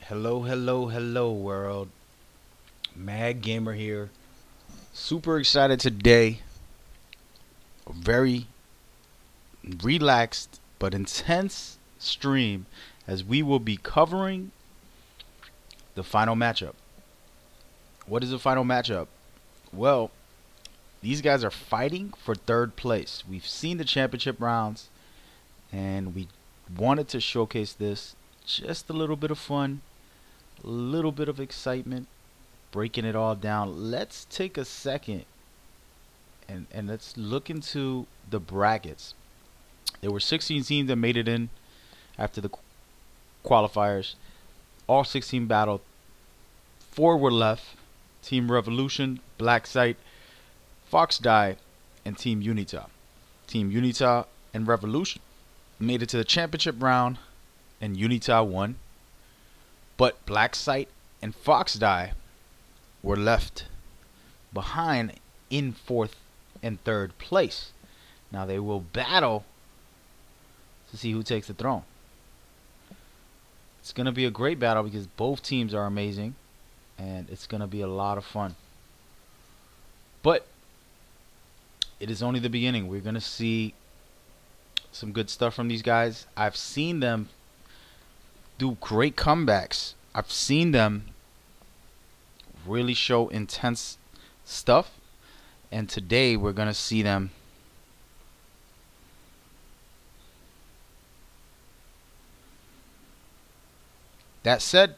Hello, hello, hello, world. Mad Gamer here. Super excited today. A very relaxed but intense stream as we will be covering the final matchup. What is the final matchup? Well, these guys are fighting for third place. We've seen the championship rounds and we wanted to showcase this. Just a little bit of fun, a little bit of excitement, breaking it all down. Let's take a second and let's look into the brackets. There were 16 teams that made it in after the qualifiers. All 16 battled. 4 were left. Team Revolution, Black Site, Fox Die, and Team Unita. Team Unita and Revolution made it to the championship round, and Unita won. But Black Site and Fox Die were left behind in 4th and 3rd place. Now they will battle to see who takes the throne. It's going to be a great battle because both teams are amazing and it's going to be a lot of fun. But it is only the beginning. We're going to see some good stuff from these guys. I've seen them do great comebacks. I've seen them really show intense stuff, and today we're going to see them that said.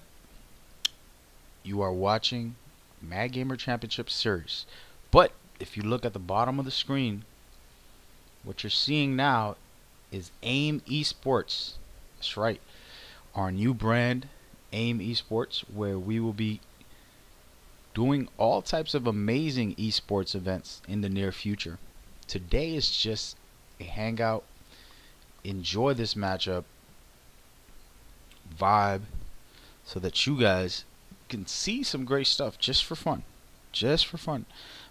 You are watching Mad Gamer Championship Series, but if you look at the bottom of the screen, what you're seeing now is AIM Esports. That's right, our new brand, AIM Esports, where we will be doing all types of amazing esports events in the near future. Today is just a hangout. Enjoy this matchup, vibe, so that you guys can see some great stuff just for fun. Just for fun.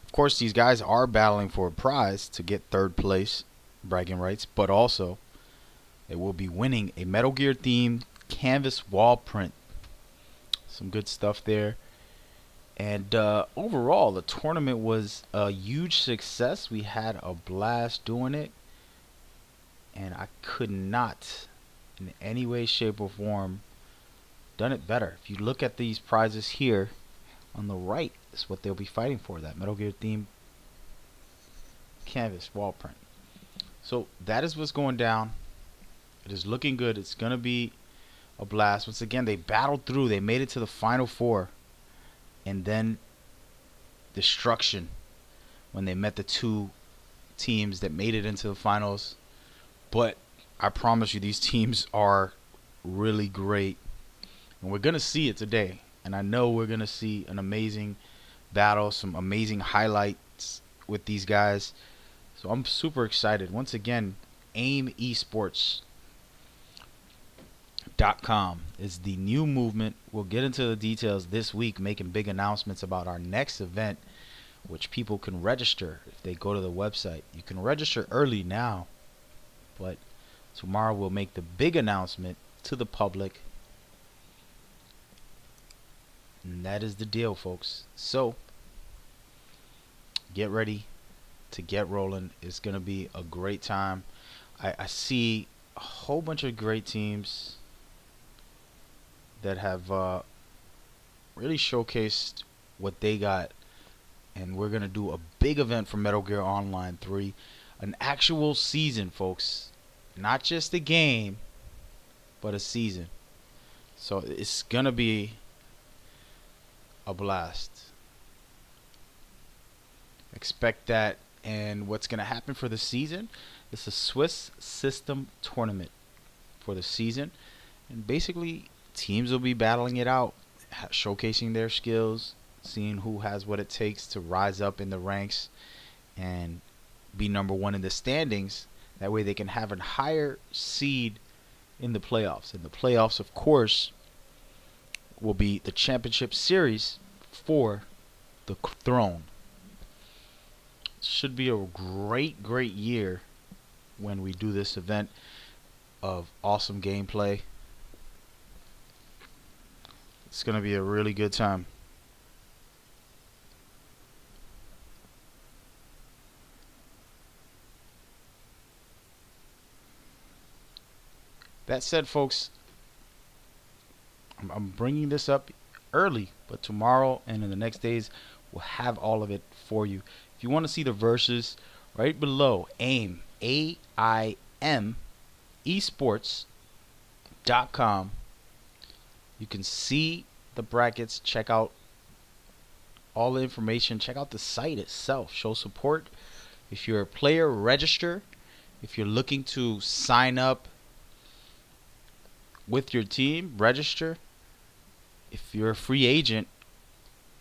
Of course, these guys are battling for a prize to get 3rd place, bragging rights, but also they will be winning a Metal Gear themed canvas wall print. Some good stuff there. And overall, the tournament was a huge success. We had a blast doing it, and I could not in any way, shape, or form done it better. If you look at these prizes here on the right, is what they'll be fighting for, that Metal Gear theme canvas wall print. So that is what's going down. It is looking good. It's gonna be a blast. Once again, they battled through. They made it to the final 4, and then destruction when they met the 2 teams that made it into the finals. But I promise you, these teams are really great. And we're going to see it today. And I know we're going to see an amazing battle, some amazing highlights with these guys. So I'm super excited. Once again, aimesports.com is the new movement. We'll get into the details this week, making big announcements about our next event, which people can register if they go to the website. You can register early now, but tomorrow we'll make the big announcement to the public. And that is the deal, folks. So get ready to get rolling. It's going to be a great time. I see a whole bunch of great teams that have really showcased what they got. And we're going to do a big event for Metal Gear Online 3. An actual season, folks. Not just a game, but a season. So it's going to be a blast. Expect that. And what's going to happen for the season is a Swiss system tournament for the season, and basically teams will be battling it out, showcasing their skills, seeing who has what it takes to rise up in the ranks and be #1 in the standings. That way they can have a higher seed in the playoffs. And the playoffs, of course, will be the championship series for the throne. Should be a great year when we do this event of awesome gameplay. It's going to be a really good time. That said, folks, I'm bringing this up early, but tomorrow and in the next days, we'll have all of it for you. If you want to see the verses, right below, AIM, AIM, esports.com. You can see the brackets, check out all the information, check out the site itself, show support. If you're a player, register. If you're looking to sign up with your team, register. If you're a free agent,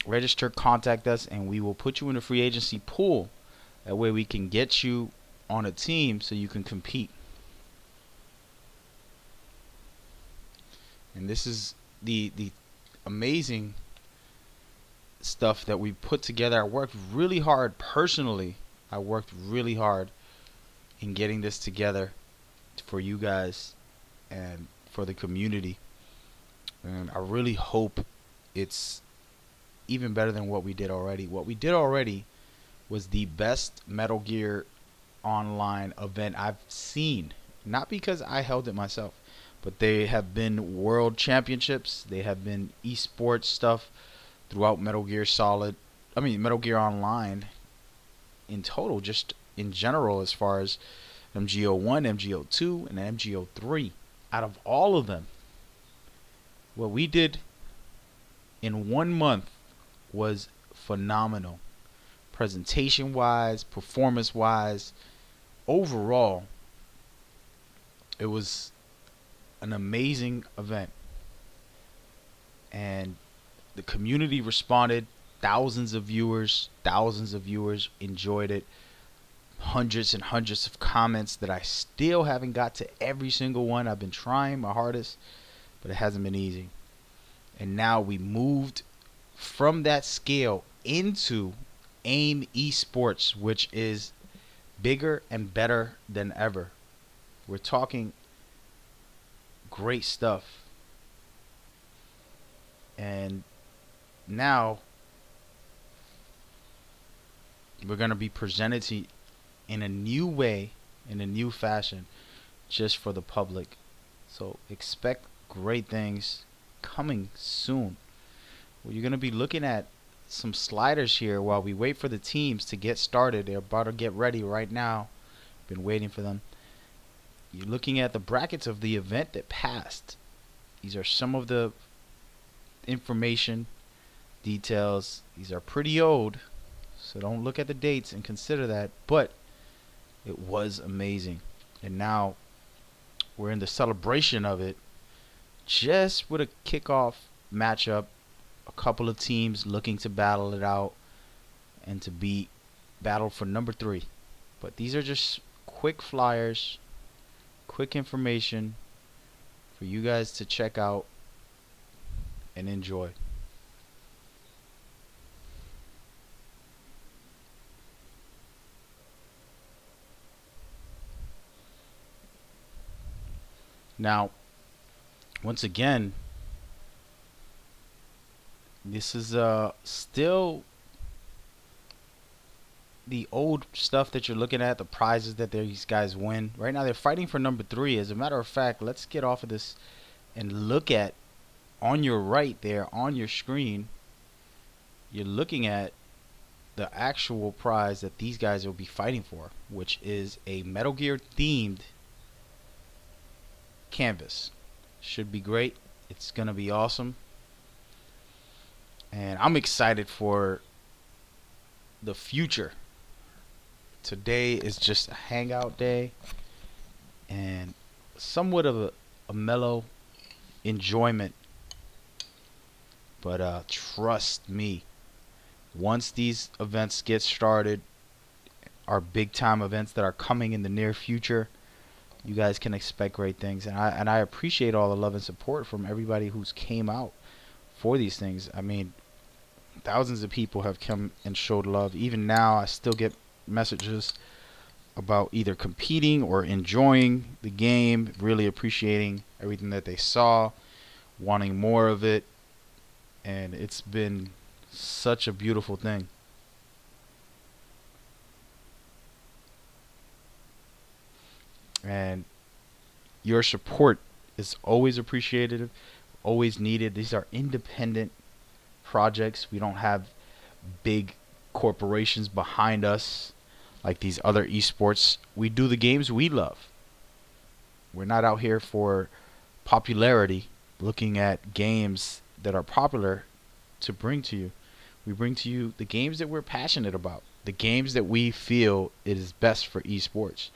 register, contact us, and we will put you in a free agency pool. That way we can get you on a team so you can compete. And this is the amazing stuff that we put together. I worked really hard personally. I worked really hard in getting this together for you guys and for the community. And I really hope it's even better than what we did already. What we did already was the best Metal Gear Online event I've seen. Not because I held it myself, but they have been world championships. They have been esports stuff throughout Metal Gear Metal Gear Online in total, just in general, as far as MGO1, MGO2, and MGO3. Out of all of them, what we did in 1 month was phenomenal. Presentation wise, performance wise, overall, it was an amazing event. And the community responded. Thousands of viewers enjoyed it. Hundreds and hundreds of comments that I still haven't got to every single one. I've been trying my hardest, but it hasn't been easy. And now we moved from that scale into AIM Esports, which is bigger and better than ever. We're talking great stuff. And now we're going to be presented to in a new way, in a new fashion, just for the public. So expect great things coming soon. Well, you're going to be looking at some sliders here while we wait for the teams to get started. They're about to get ready right now. Been waiting for them. You're looking at the brackets of the event that passed. These are some of the information, details. These are pretty old, so don't look at the dates and consider that, but it was amazing. And now we're in the celebration of it, just with a kickoff matchup, a couple of teams looking to battle it out and to be battled for number 3. But these are just quick flyers, quick information for you guys to check out and enjoy. Now, once again, this is still the old stuff that you're looking at, the prizes that these guys win. Right now they're fighting for number 3. As a matter of fact, let's get off of this and look at, on your right there on your screen, you're looking at the actual prize that these guys will be fighting for, which is a Metal Gear themed canvas. Should be great. It's gonna be awesome, and I'm excited for the future. Today is just a hangout day and somewhat of a mellow enjoyment, but trust me, once these events get started, our big time events that are coming in the near future, you guys can expect great things. And I appreciate all the love and support from everybody who's came out for these things. I mean, thousands of people have come and showed love. Even now I still get messages about either competing or enjoying the game, really appreciating everything that they saw, wanting more of it. and it's been such a beautiful thing. And your support is always appreciated, always needed. These are independent projects. We don't have big corporations behind us like these other esports. We do the games we love. We're not out here for popularity, looking at games that are popular to bring to you. We bring to you the games that we're passionate about, the games that we feel it is best for esports.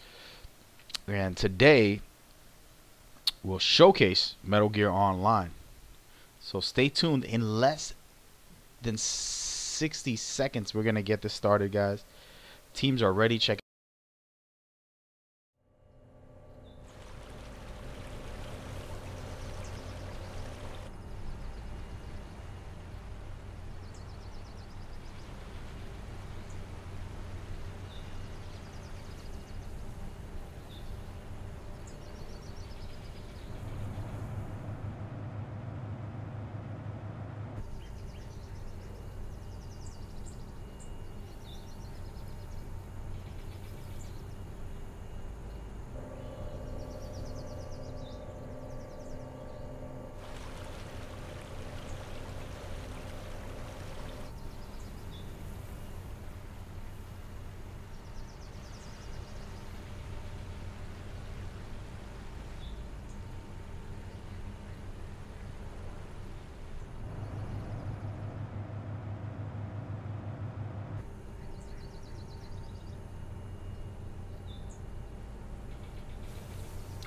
And today we'll showcase Metal Gear Online. So stay tuned. In less than 60 seconds, we're going to get this started, guys. Teams are ready. Check.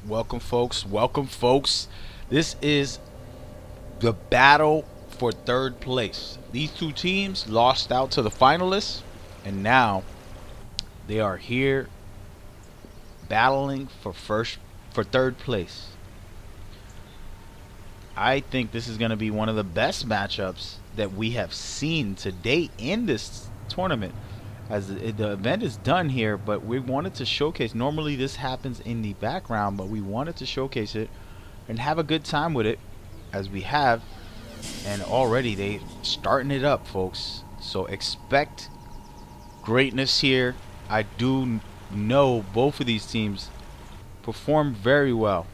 Welcome, folks. Welcome, folks. This is the battle for third place. These two teams lost out to the finalists, and now they are here battling for third place. I think this is going to be one of the best matchups that we have seen to date in this tournament. As the event is done here, but we wanted to showcase. Normally this happens in the background, but we wanted to showcase it and have a good time with it, as we have. And already they starting it up, folks. So expect greatness here. I do know both of these teams perform very well.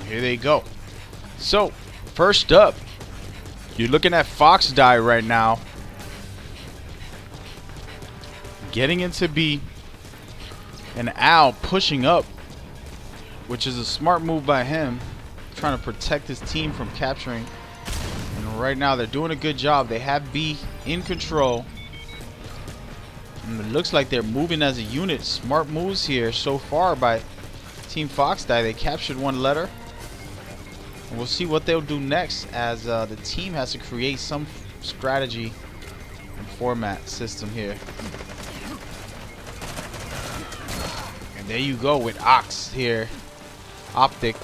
Here they go. So, first up, you're looking at Fox Die right now. Getting into B. And Al pushing up, which is a smart move by him. Trying to protect his team from capturing. And right now they're doing a good job. They have B in control. And it looks like they're moving as a unit. Smart moves here so far by Team Fox Die. They captured one letter. And we'll see what they'll do next, as the team has to create some strategy and format system here. And there you go with Ox here. Optic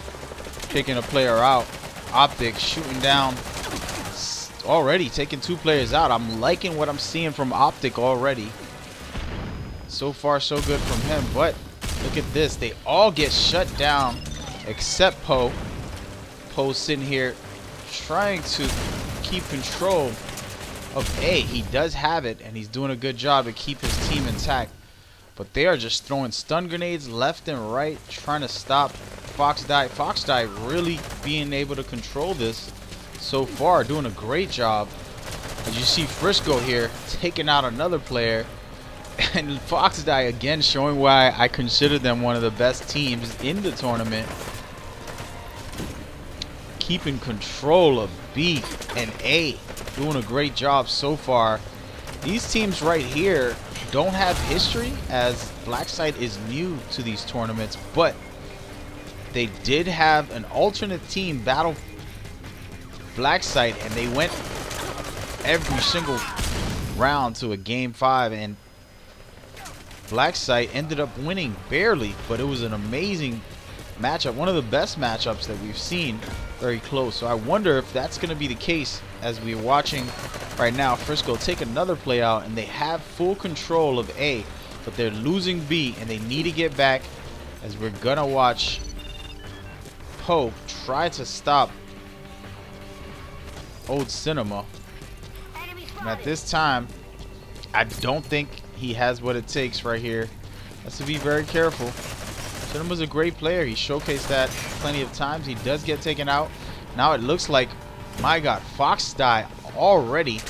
taking a player out. Optic shooting down. Already taking two players out. I'm liking what I'm seeing from Optic already. So far so good from him. But look at this. They all get shut down except Poe. Poe's sitting here trying to keep control of A. He does have it, and he's doing a good job to keep his team intact. But they are just throwing stun grenades left and right, trying to stop Fox Die. Fox Die really being able to control this so far, doing a great job. As you see Frisco here taking out another player. And Fox Die again showing why I consider them one of the best teams in the tournament. Keeping control of B and A, doing a great job so far. These teams right here don't have history, as Blacksite is new to these tournaments, but they did have an alternate team battle Blacksite, and they went every single round to a game 5, and Blacksite ended up winning barely, but it was an amazing matchup, one of the best matchups that we've seen, very close. So I wonder if that's going to be the case as we're watching right now. Frisco take another play out, and they have full control of A, but they're losing B, and they need to get back, as we're going to watch Pope try to stop Old Cinema. And at this time, I don't think he has what it takes right here. Has to be very careful. Cinema's a great player. He showcased that plenty of times. He does get taken out. Now it looks like, my God, Fox Die already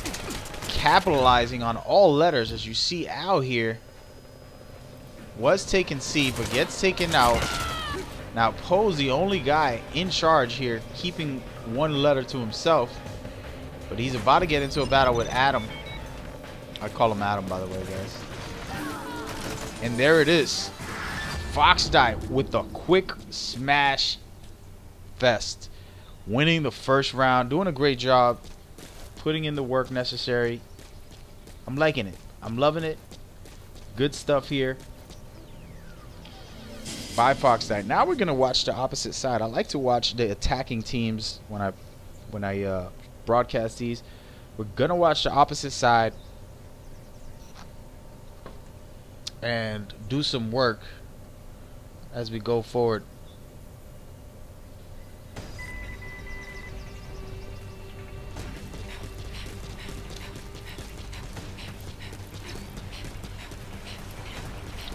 capitalizing on all letters. As you see out here, was taking C, but gets taken out. Now Poe's the only guy in charge here, keeping one letter to himself. But he's about to get into a battle with Adam. I call him Adam, by the way, guys. And there it is. Fox Die with the quick smash fest. Winning the first round. Doing a great job. Putting in the work necessary. I'm liking it. I'm loving it. Good stuff here by Fox Die. Now we're going to watch the opposite side. I like to watch the attacking teams when I broadcast these. We're going to watch the opposite side and do some work as we go forward.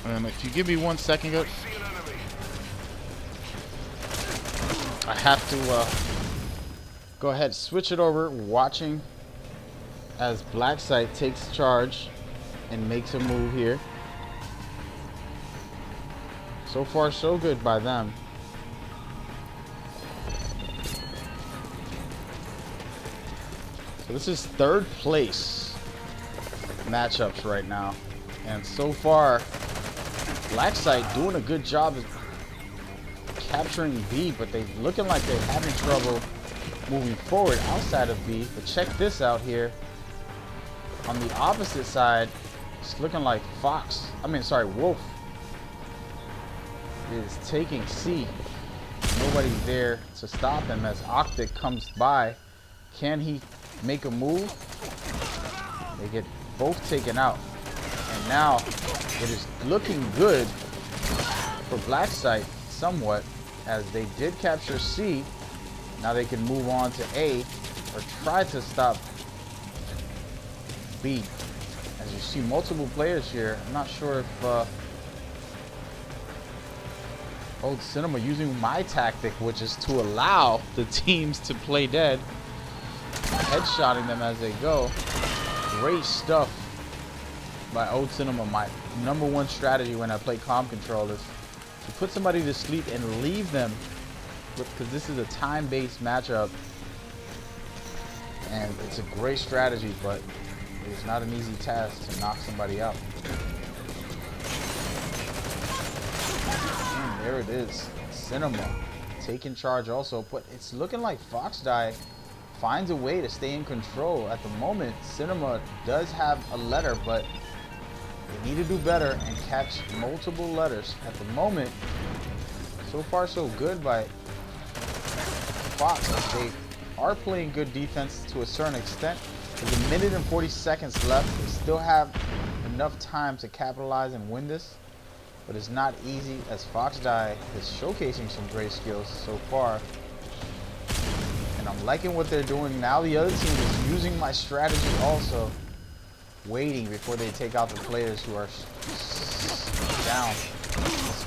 If you give me 1 second, I have to go ahead, switch it over, watching as Black Site takes charge and makes a move here. So far, so good by them. So this is third place matchups right now. And so far, Black Site doing a good job of capturing B, but they're looking like they're having trouble moving forward outside of B. But check this out here. On the opposite side, it's looking like Wolf is taking C. Nobody's there to stop him as Octic comes by. Can he make a move? They get both taken out. And now it is looking good for Black Site somewhat, as they did capture C. Now they can move on to A or try to stop B. As you see multiple players here, I'm not sure if Old Cinema using my tactic, which is to allow the teams to play dead, headshotting them as they go. Great stuff by Old Cinema. My #1 strategy when I play comm control is to put somebody to sleep and leave them, because this is a time-based matchup, and it's a great strategy, but it's not an easy task to knock somebody out. And there it is, Cinema taking charge also, but it's looking like Fox Die finds a way to stay in control. At the moment, Cinema does have a letter, but they need to do better and catch multiple letters. At the moment, so far so good by Fox. They are playing good defense to a certain extent. There's 1 minute and 40 seconds left. They still have enough time to capitalize and win this, but it's not easy, as Fox Die is showcasing some great skills so far. And I'm liking what they're doing. Now the other team is using my strategy also, waiting before they take out the players who are down.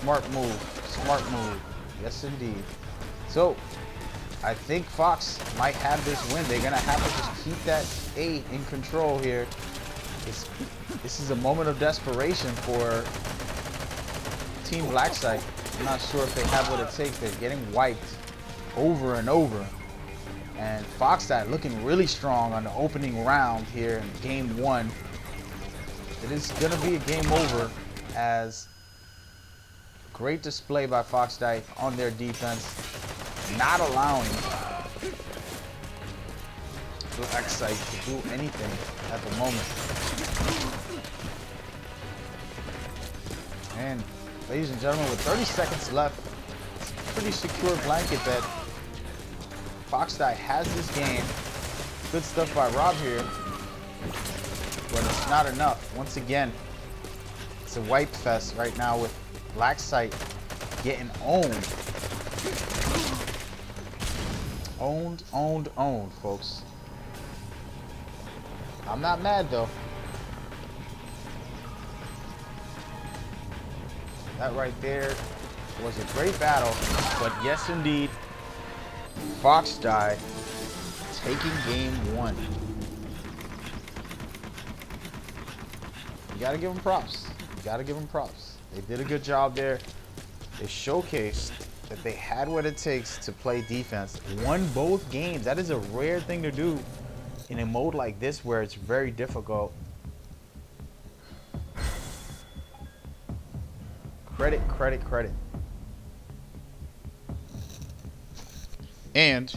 Smart move. Smart move. Yes, indeed. So I think Fox might have this win. They're going to have to just keep that A in control here. This is a moment of desperation for Team Black Site. I'm not sure if they have what it takes. They're getting wiped over and over. And Fox Die looking really strong on the opening round here in game 1. It is going to be a game over, as great display by Fox Die on their defense, not allowing Black Site to do anything at the moment. And ladies and gentlemen, with 30 seconds left, pretty secure blanket that Foxdie has this game. Good stuff by Rob here, but it's not enough. Once again, it's a wipe fest right now with Blacksite getting owned. Owned, folks. I'm not mad though. That right there was a great battle, but yes indeed, Foxdie taking game 1. You gotta give them props. You gotta give them props. They did a good job there. They showcased that they had what it takes to play defense. Won both games. That is a rare thing to do in a mode like this where it's very difficult. Credit, credit, credit. And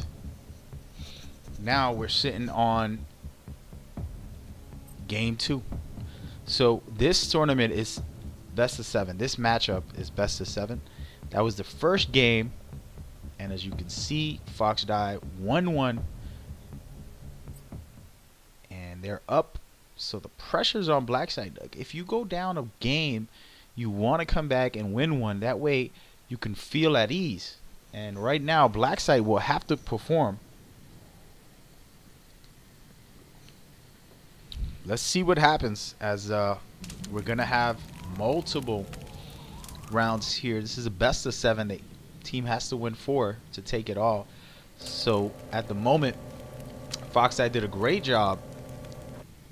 now we're sitting on game 2. So this tournament is best of 7. This matchup is best of 7. That was the first game, and as you can see, Foxdie 1-1, and they're up. So the pressure's on Blackside. If you go down a game, you want to come back and win one. That way you can feel at ease. And right now, Blackside will have to perform. Let's see what happens, as we're going to have multiple rounds here. This is a best of 7. The team has to win 4 to take it all. So at the moment, Foxdie did a great job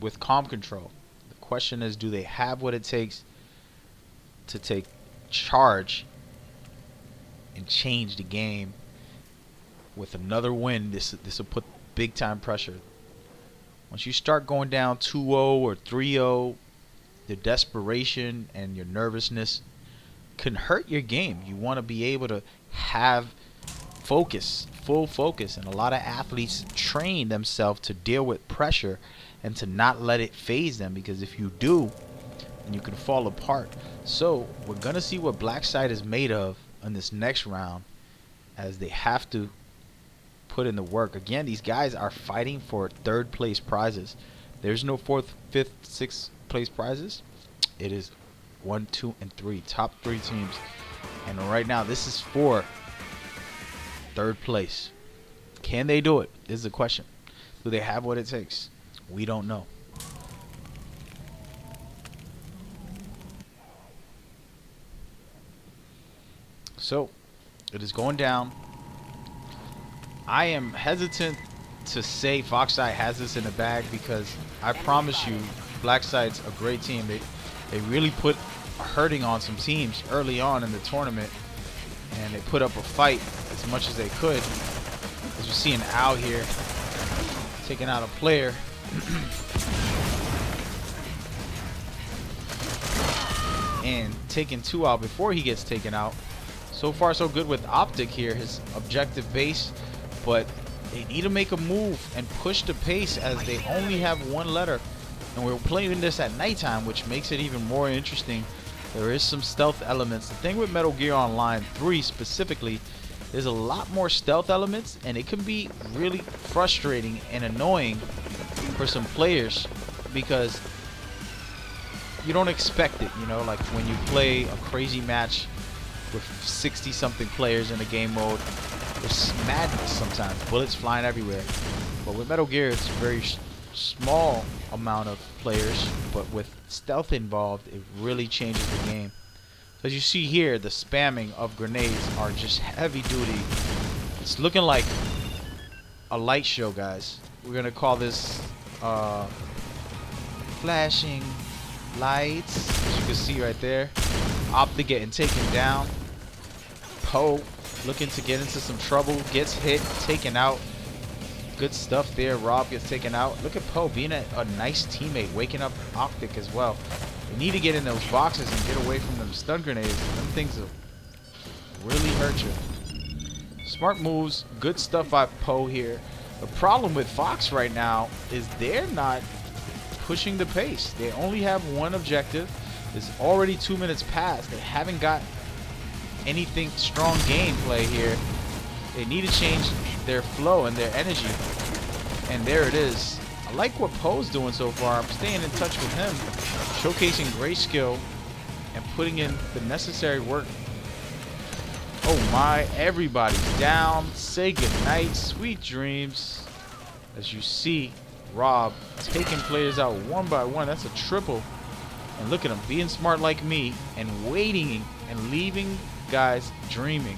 with calm control. The question is, do they have what it takes to take charge and change the game with another win? This will put big time pressure. Once you start going down 2-0 or 3-0, the desperation and your nervousness can hurt your game. You want to be able to have focus, full focus, and a lot of athletes train themselves to deal with pressure and to not let it phase them, because if you do, you can fall apart. So we're gonna see what Blackside is made of in this next round, as they have to put in the work. Again, these guys are fighting for 3rd place prizes. There's no 4th, 5th, 6th place prizes. It is 1, 2, and 3. Top 3 teams. And right now, this is for 3rd place. Can they do it? Is the question. Do they have what it takes? We don't know. So it is going down. I am hesitant to say Foxdie has this in the bag, because I promise you, Blackside's a great team. They really put a hurting on some teams early on in the tournament, and they put up a fight as much as they could. As you see an Owl here taking out a player. And taking 2 out before he gets taken out. So far so good with Optic here, his objective base, but they need to make a move and push the pace, as they only have 1 letter, and we're playing this at nighttime, which makes it even more interesting. There is some stealth elements. The thing with Metal Gear Online 3 specifically, there's a lot more stealth elements, and it can be really frustrating and annoying for some players, because you don't expect it, you know, like when you play a crazy match with 60 something players in a game mode. It's madness sometimes, bullets flying everywhere. But with Metal Gear, it's a very small amount of players, but with stealth involved, it really changes the game. So as you see here, the spamming of grenades are just heavy duty. It's looking like a light show, guys. We're gonna call this flashing lights, as you can see right there. Optic getting taken down. Poe looking to get into some trouble, gets hit, taken out. Good stuff there. Rob gets taken out. Look at Poe being a nice teammate, waking up Optic as well. You need to get in those boxes and get away from them stun grenades. Them things will really hurt you. Smart moves, good stuff by Poe here. The problem with Fox right now is they're not pushing the pace. They only have 1 objective. It's already 2 minutes past. They haven't got anything strong gameplay here. They need to change their flow and their energy. And there it is. I like what Poe's doing so far. I'm staying in touch with him, showcasing great skill and putting in the necessary work. Oh my, everybody's down. Say goodnight, sweet dreams. As you see, Rob taking players out one by one. That's a triple. And look at him being smart like me and waiting and leaving guys dreaming.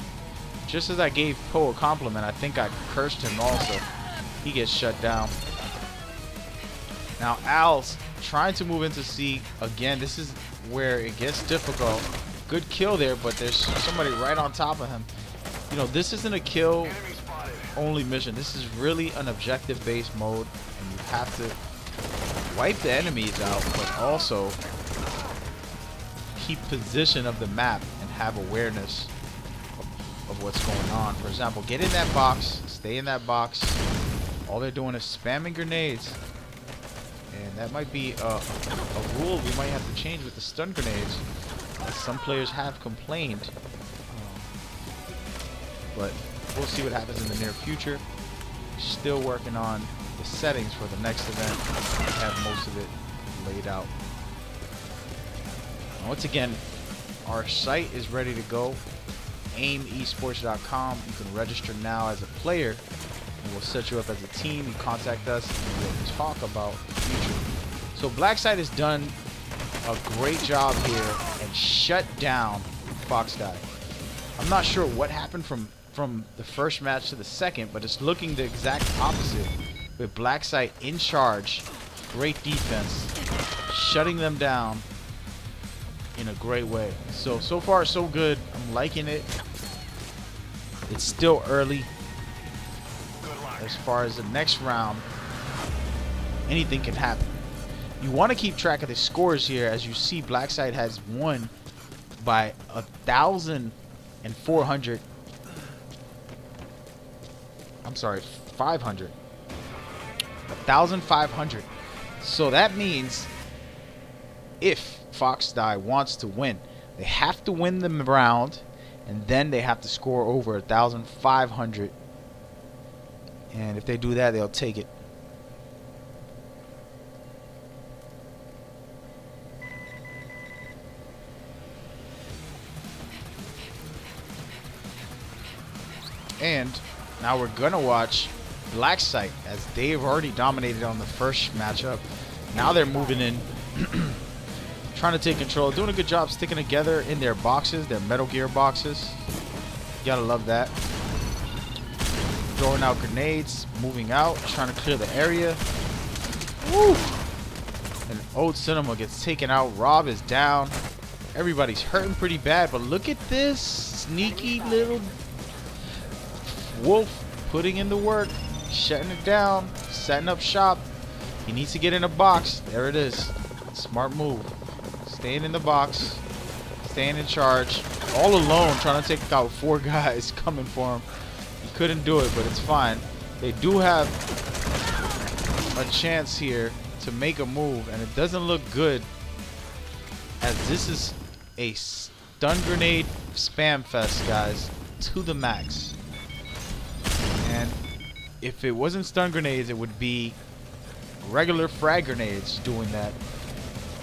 Just as I gave Poe a compliment, I think I cursed him also. He gets shut down. Now Al's trying to move into C. Again, this is where it gets difficult. Good kill there, but there's somebody right on top of him. You know, this isn't a kill only mission. This is really an objective based mode, and you have to wipe the enemies out, but also keep position of the map and have awareness of what's going on. For example, get in that box, stay in that box. All they're doing is spamming grenades, and that might be a rule we might have to change with the stun grenades. Some players have complained, but we'll see what happens in the near future. Still working on the settings for the next event. Have most of it laid out. Once again, our site is ready to go. aimesports.com. You can register now as a player, and we'll set you up as a team. You contact us, and we'll talk about the future. So Blackside has done a great job here and shut down Foxdie. I'm not sure what happened from the first match to the second, but it's looking the exact opposite, with Blackside in charge. Great defense, shutting them down in a great way. So far so good. I'm liking it. It's still early. As far as the next round, anything can happen. You want to keep track of the scores here. As you see, Blackside has won by 1,400. I'm sorry, 500. 1,500. So that means if Foxdie wants to win, they have to win the round, and then they have to score over 1,500. And if they do that, they'll take it. And now we're gonna watch Blacksite, as they've already dominated on the first matchup. Now they're moving in, trying to take control, doing a good job sticking together in their boxes, their Metal Gear boxes. You gotta love that. Throwing out grenades, moving out, trying to clear the area. Woo! And Old Cinema gets taken out. Rob is down. Everybody's hurting pretty bad, but look at this sneaky little wolf putting in the work, shutting it down, setting up shop. He needs to get in a box. There it is. Smart move. Staying in the box, staying in charge, all alone, trying to take out 4 guys coming for him. He couldn't do it, but it's fine. They do have a chance here to make a move, and it doesn't look good, as this is a stun grenade spam fest, guys, to the max. And if it wasn't stun grenades, it would be regular frag grenades doing that.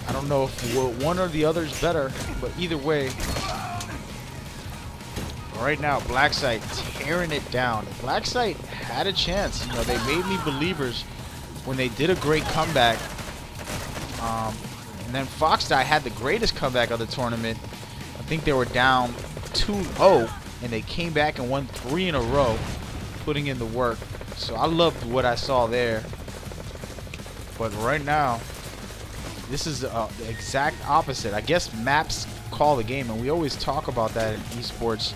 I don't know if one or the other is better, but either way, right now, Blacksite tearing it down. Blacksite had a chance. You know, they made me believers when they did a great comeback. And then Foxdie had the greatest comeback of the tournament. I think they were down 2-0, and they came back and won 3 in a row, putting in the work. So I loved what I saw there. But right now, this is the exact opposite. I guess maps call the game, and we always talk about that in esports,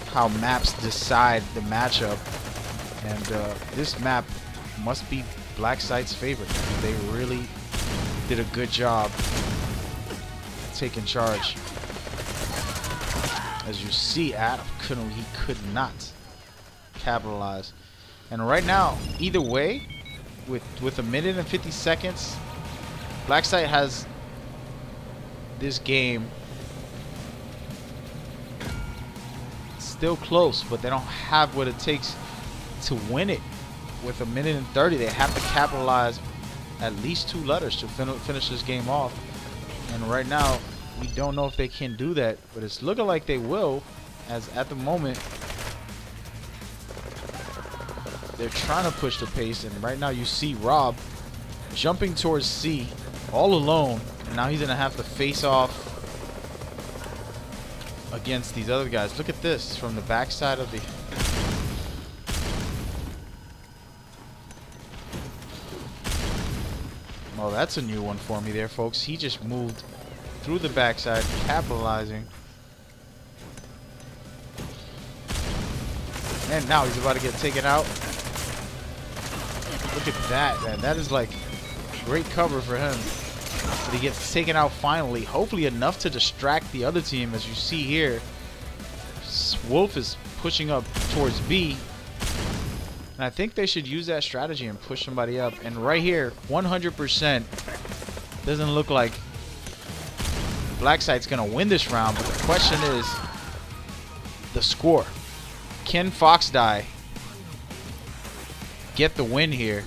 how maps decide the matchup. And this map must be Blacksite's favorite. They really did a good job taking charge. As you see, Adam he could not capitalize. And right now, either way, with 1 minute and 50 seconds, Blacksite has this game still close, but they don't have what it takes to win it. With 1:30, they have to capitalize at least 2 letters to finish this game off. And right now, we don't know if they can do that, but it's looking like they will, as at the moment, they're trying to push the pace. And right now you see Rob jumping towards C all alone, and now he's going to have to face off against these other guys. Look at this from the backside of the... Oh, that's a new one for me there, folks. He just moved through the backside, capitalizing. And now he's about to get taken out. Look at that, man. That is like great cover for him. But he gets taken out finally. Hopefully enough to distract the other team. As you see here, Wolf is pushing up towards B. And I think they should use that strategy and push somebody up. And right here, 100% doesn't look like Blackside's going to win this round. But the question is the score. Can Foxdie get the win here?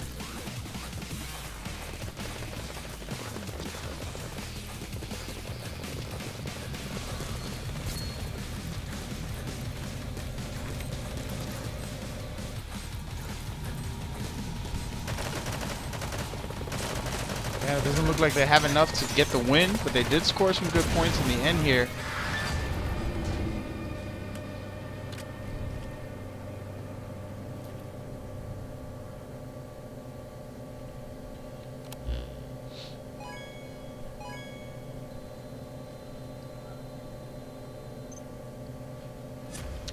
Yeah, it doesn't look like they have enough to get the win, but they did score some good points in the end here.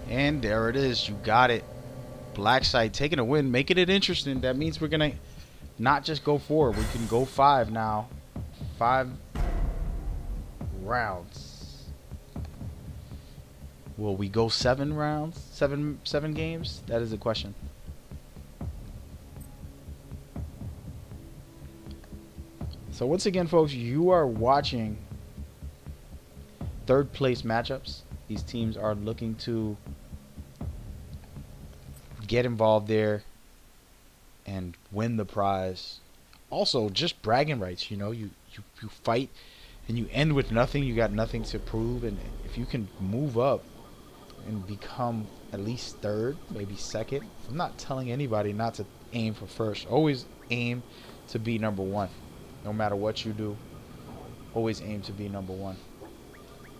And there it is. You got it. Blackside taking a win, making it interesting. That means we're going to not just go 4. We can go 5 now. 5 rounds. Will we go 7 rounds? 7 games? That is the question. So once again, folks, you are watching 3rd place matchups. These teams are looking to get involved there and win the prize. Also, just bragging rights. You know, you fight and you end with nothing. You got nothing to prove, and if you can move up and become at least 3rd, maybe 2nd. I'm not telling anybody not to aim for 1st. Always aim to be number 1. No matter what you do, always aim to be number 1.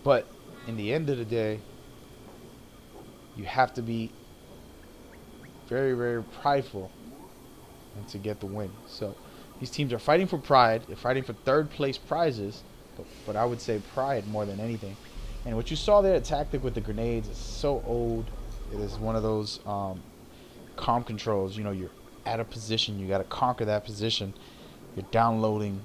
But in the end of the day, you have to be very, very prideful and to get the win. So these teams are fighting for pride. They're fighting for 3rd place prizes, but I would say pride more than anything. And what you saw there, a tactic with the grenades, is so old. It is one of those comm controls. You know, you're at a position, you got to conquer that position. You're downloading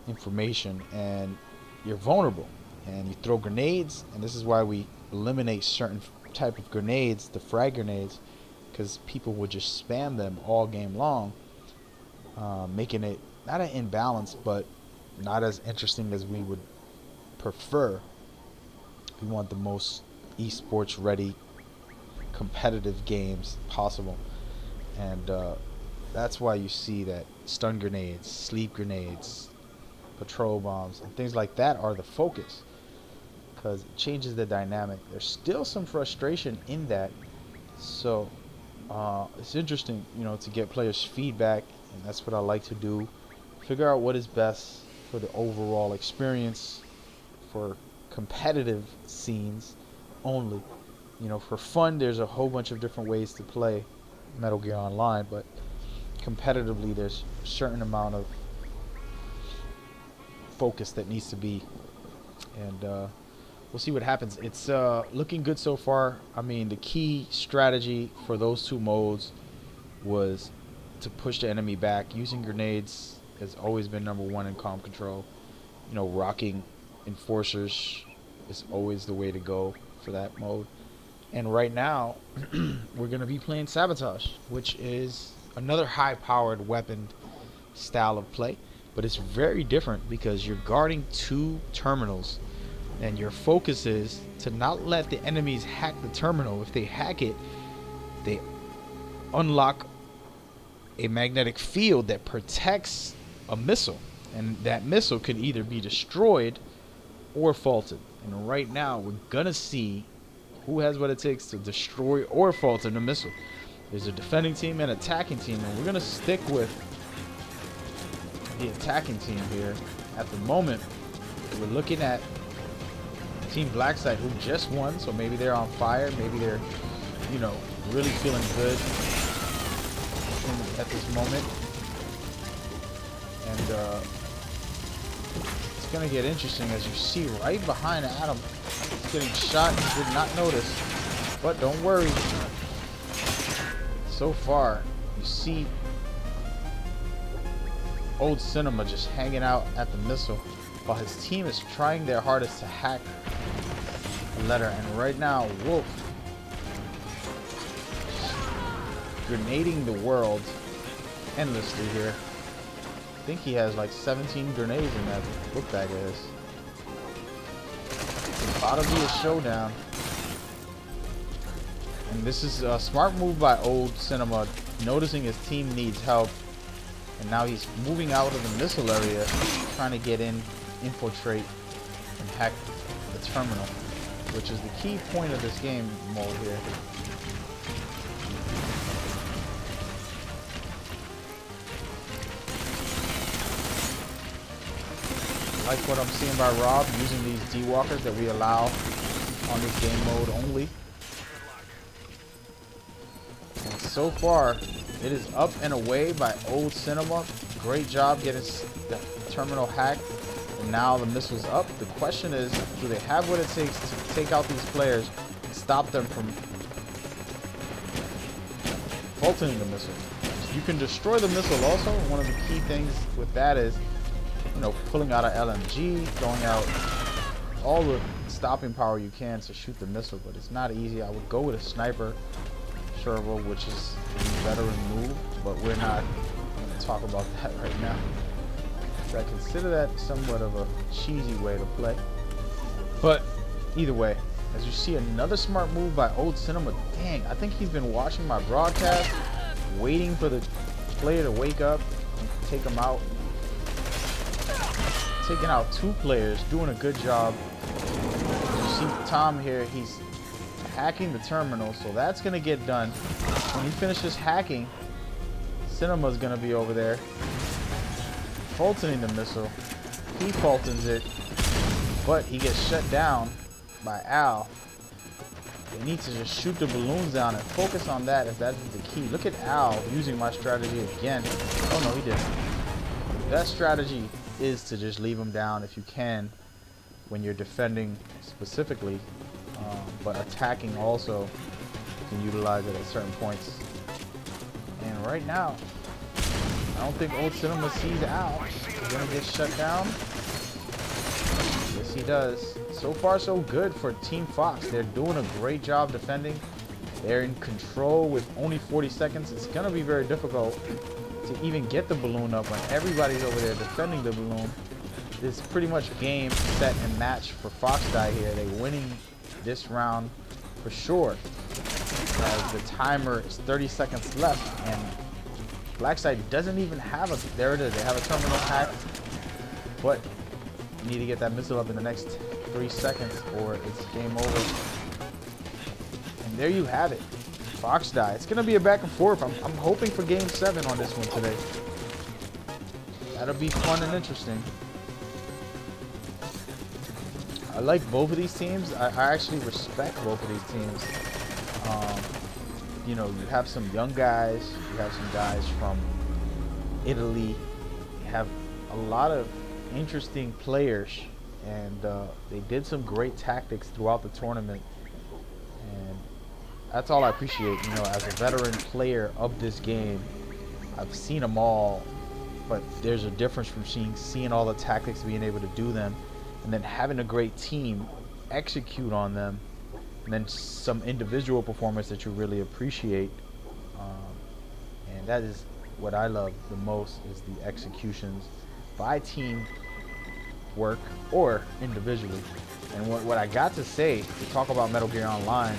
information and you're vulnerable. And you throw grenades, and this is why we eliminate certain type of grenades, the frag grenades, because people would just spam them all game long, making it not an imbalance, but not as interesting as we would prefer. We want the most esports ready competitive games possible, and that's why you see that stun grenades, sleep grenades, patrol bombs, and things like that are the focus, because it changes the dynamic. There's still some frustration in that, so it's interesting, you know, to get players' feedback, and that's what I like to do. Figure out what is best for the overall experience, for competitive scenes only. You know, for fun, there's a whole bunch of different ways to play Metal Gear Online, but competitively, there's a certain amount of focus that needs to be, and we'll see what happens. It's looking good so far. I mean, the key strategy for those 2 modes was to push the enemy back. Using grenades has always been number 1 in comm control. You know, rocking enforcers is always the way to go for that mode. And right now, we're going to be playing Sabotage, which is another high-powered weapon style of play. But it's very different because you're guarding 2 terminals And your focus is to not let the enemies hack the terminal. If they hack it, they unlock a magnetic field that protects a missile. And that missile could either be destroyed or faulted. And right now, we're going to see who has what it takes to destroy or falter the missile. There's a defending team and attacking team, and we're going to stick with the attacking team here. At the moment, we're looking at Team Blackside, who just won, so maybe they're on fire. Maybe they're, you know, really feeling good at this moment. And it's going to get interesting as you see right behind Adam. He's getting shot. He did not notice. But don't worry. So far, you see Old Cinema just hanging out at the missile while his team is trying their hardest to hack the letter. And right now, Wolf grenading the world endlessly here. I think he has like 17 grenades in that book bag of his. It's about to be a showdown. And this is a smart move by Old Cinema, noticing his team needs help. And now he's moving out of the missile area, trying to get in, infiltrate, and hack the terminal, which is the key point of this game mode here. I like what I'm seeing by Rob, using these D-Walkers that we allow on this game mode only. And so far, it is up and away by Old Cinema. Great job getting the terminal hacked. And now the missile's up. The question is, do they have what it takes to take out these players and stop them from faulting the missile? You can destroy the missile also. One of the key things with that is, you know, pulling out an LMG, throwing out all the stopping power you can to shoot the missile, but it's not easy. I would go with a sniper servo, which is a veteran move, but we're not going to talk about that right now. So I consider that somewhat of a cheesy way to play. But either way, as you see, another smart move by Old Cinema. Dang, I think he's been watching my broadcast, waiting for the player to wake up and take him out. Taking out two players, doing a good job. You see Tom here, he's hacking the terminal, so that's gonna get done. When he finishes hacking, Cinema's gonna be over there faulting the missile. He faultens it, but he gets shut down by Al. They need to just shoot the balloons down and focus on that if that is the key. Look at Al using my strategy again. Oh no, he didn't. That strategy is to just leave him down if you can when you're defending specifically, but attacking also you can utilize it at certain points. And right now, I don't think Old Cinema sees Al. He's gonna get shut down. Yes, he does. So far, so good for Team Fox. They're doing a great job defending. They're in control with only 40 seconds. It's gonna be very difficult to even get the balloon up when everybody's over there defending the balloon. It's pretty much game, set, and match for Fox Die here. They're winning this round for sure, as the timer is 30 seconds left, and Blackside doesn't even have a, there it is, they have a terminal hacked, but you need to get that missile up in the next 3 seconds or it's game over. And there you have it. Fox Die. It's gonna be a back and forth. I'm hoping for game 7 on this one today. That'll be fun and interesting. I like both of these teams. I actually respect both of these teams. You know, you have some young guys. You have some guys from Italy. You have a lot of interesting players, and they did some great tactics throughout the tournament. And that's all I appreciate, you know, as a veteran player of this game. I've seen them all, but there's a difference from seeing all the tactics, being able to do them, and then having a great team execute on them, and then some individual performance that you really appreciate. And that is what I love the most, is the executions by team work or individually. And what I got to say to talk about Metal Gear Online,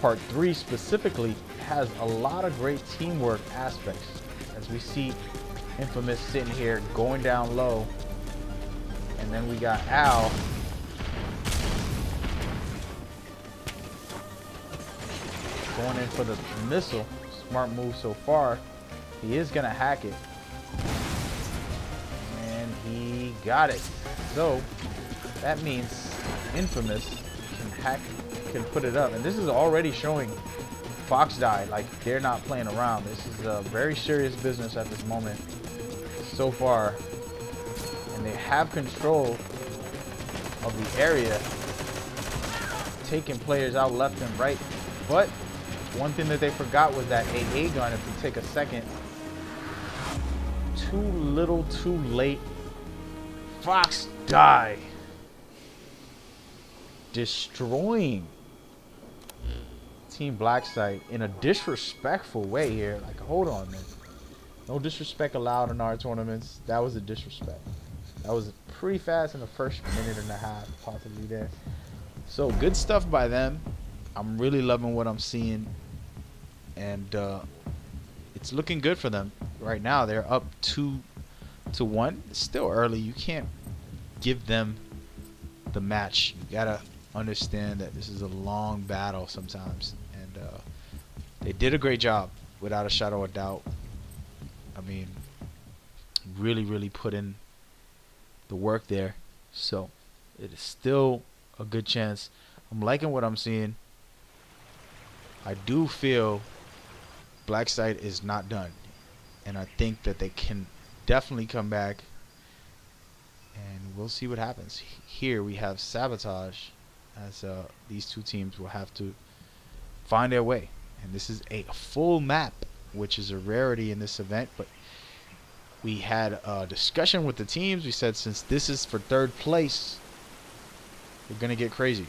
Part 3 specifically, has a lot of great teamwork aspects. As we see Infamous sitting here going down low, and then we got Al going in for the missile. Smart move so far. He is gonna hack it, and he got it. So that means Infamous can put it up, and this is already showing Fox Die like they're not playing around. This is a very serious business at this moment so far, and they have control of the area, taking players out left and right. But one thing that they forgot was that AA gun. If you take a second, too little, too late. Fox Die, destroying Team Blacksite in a disrespectful way here. Like, hold on, man. No disrespect allowed in our tournaments. That was a disrespect. That was pretty fast in the first minute and a half, possibly there. So good stuff by them. I'm really loving what I'm seeing, and it's looking good for them right now. They're up 2-1. It's still early. You can't give them the match. You gotta understand that this is a long battle sometimes, and they did a great job without a shadow of doubt. I mean, really put in the work there. So it is still a good chance. I'm liking what I'm seeing. I do feel Blacksite is not done, and I think that they can definitely come back, and we'll see what happens. Here we have Sabotage, as these two teams will have to find their way, and this is a full map, which is a rarity in this event. But we had a discussion with the teams. We said, since this is for third place, we're gonna get crazy,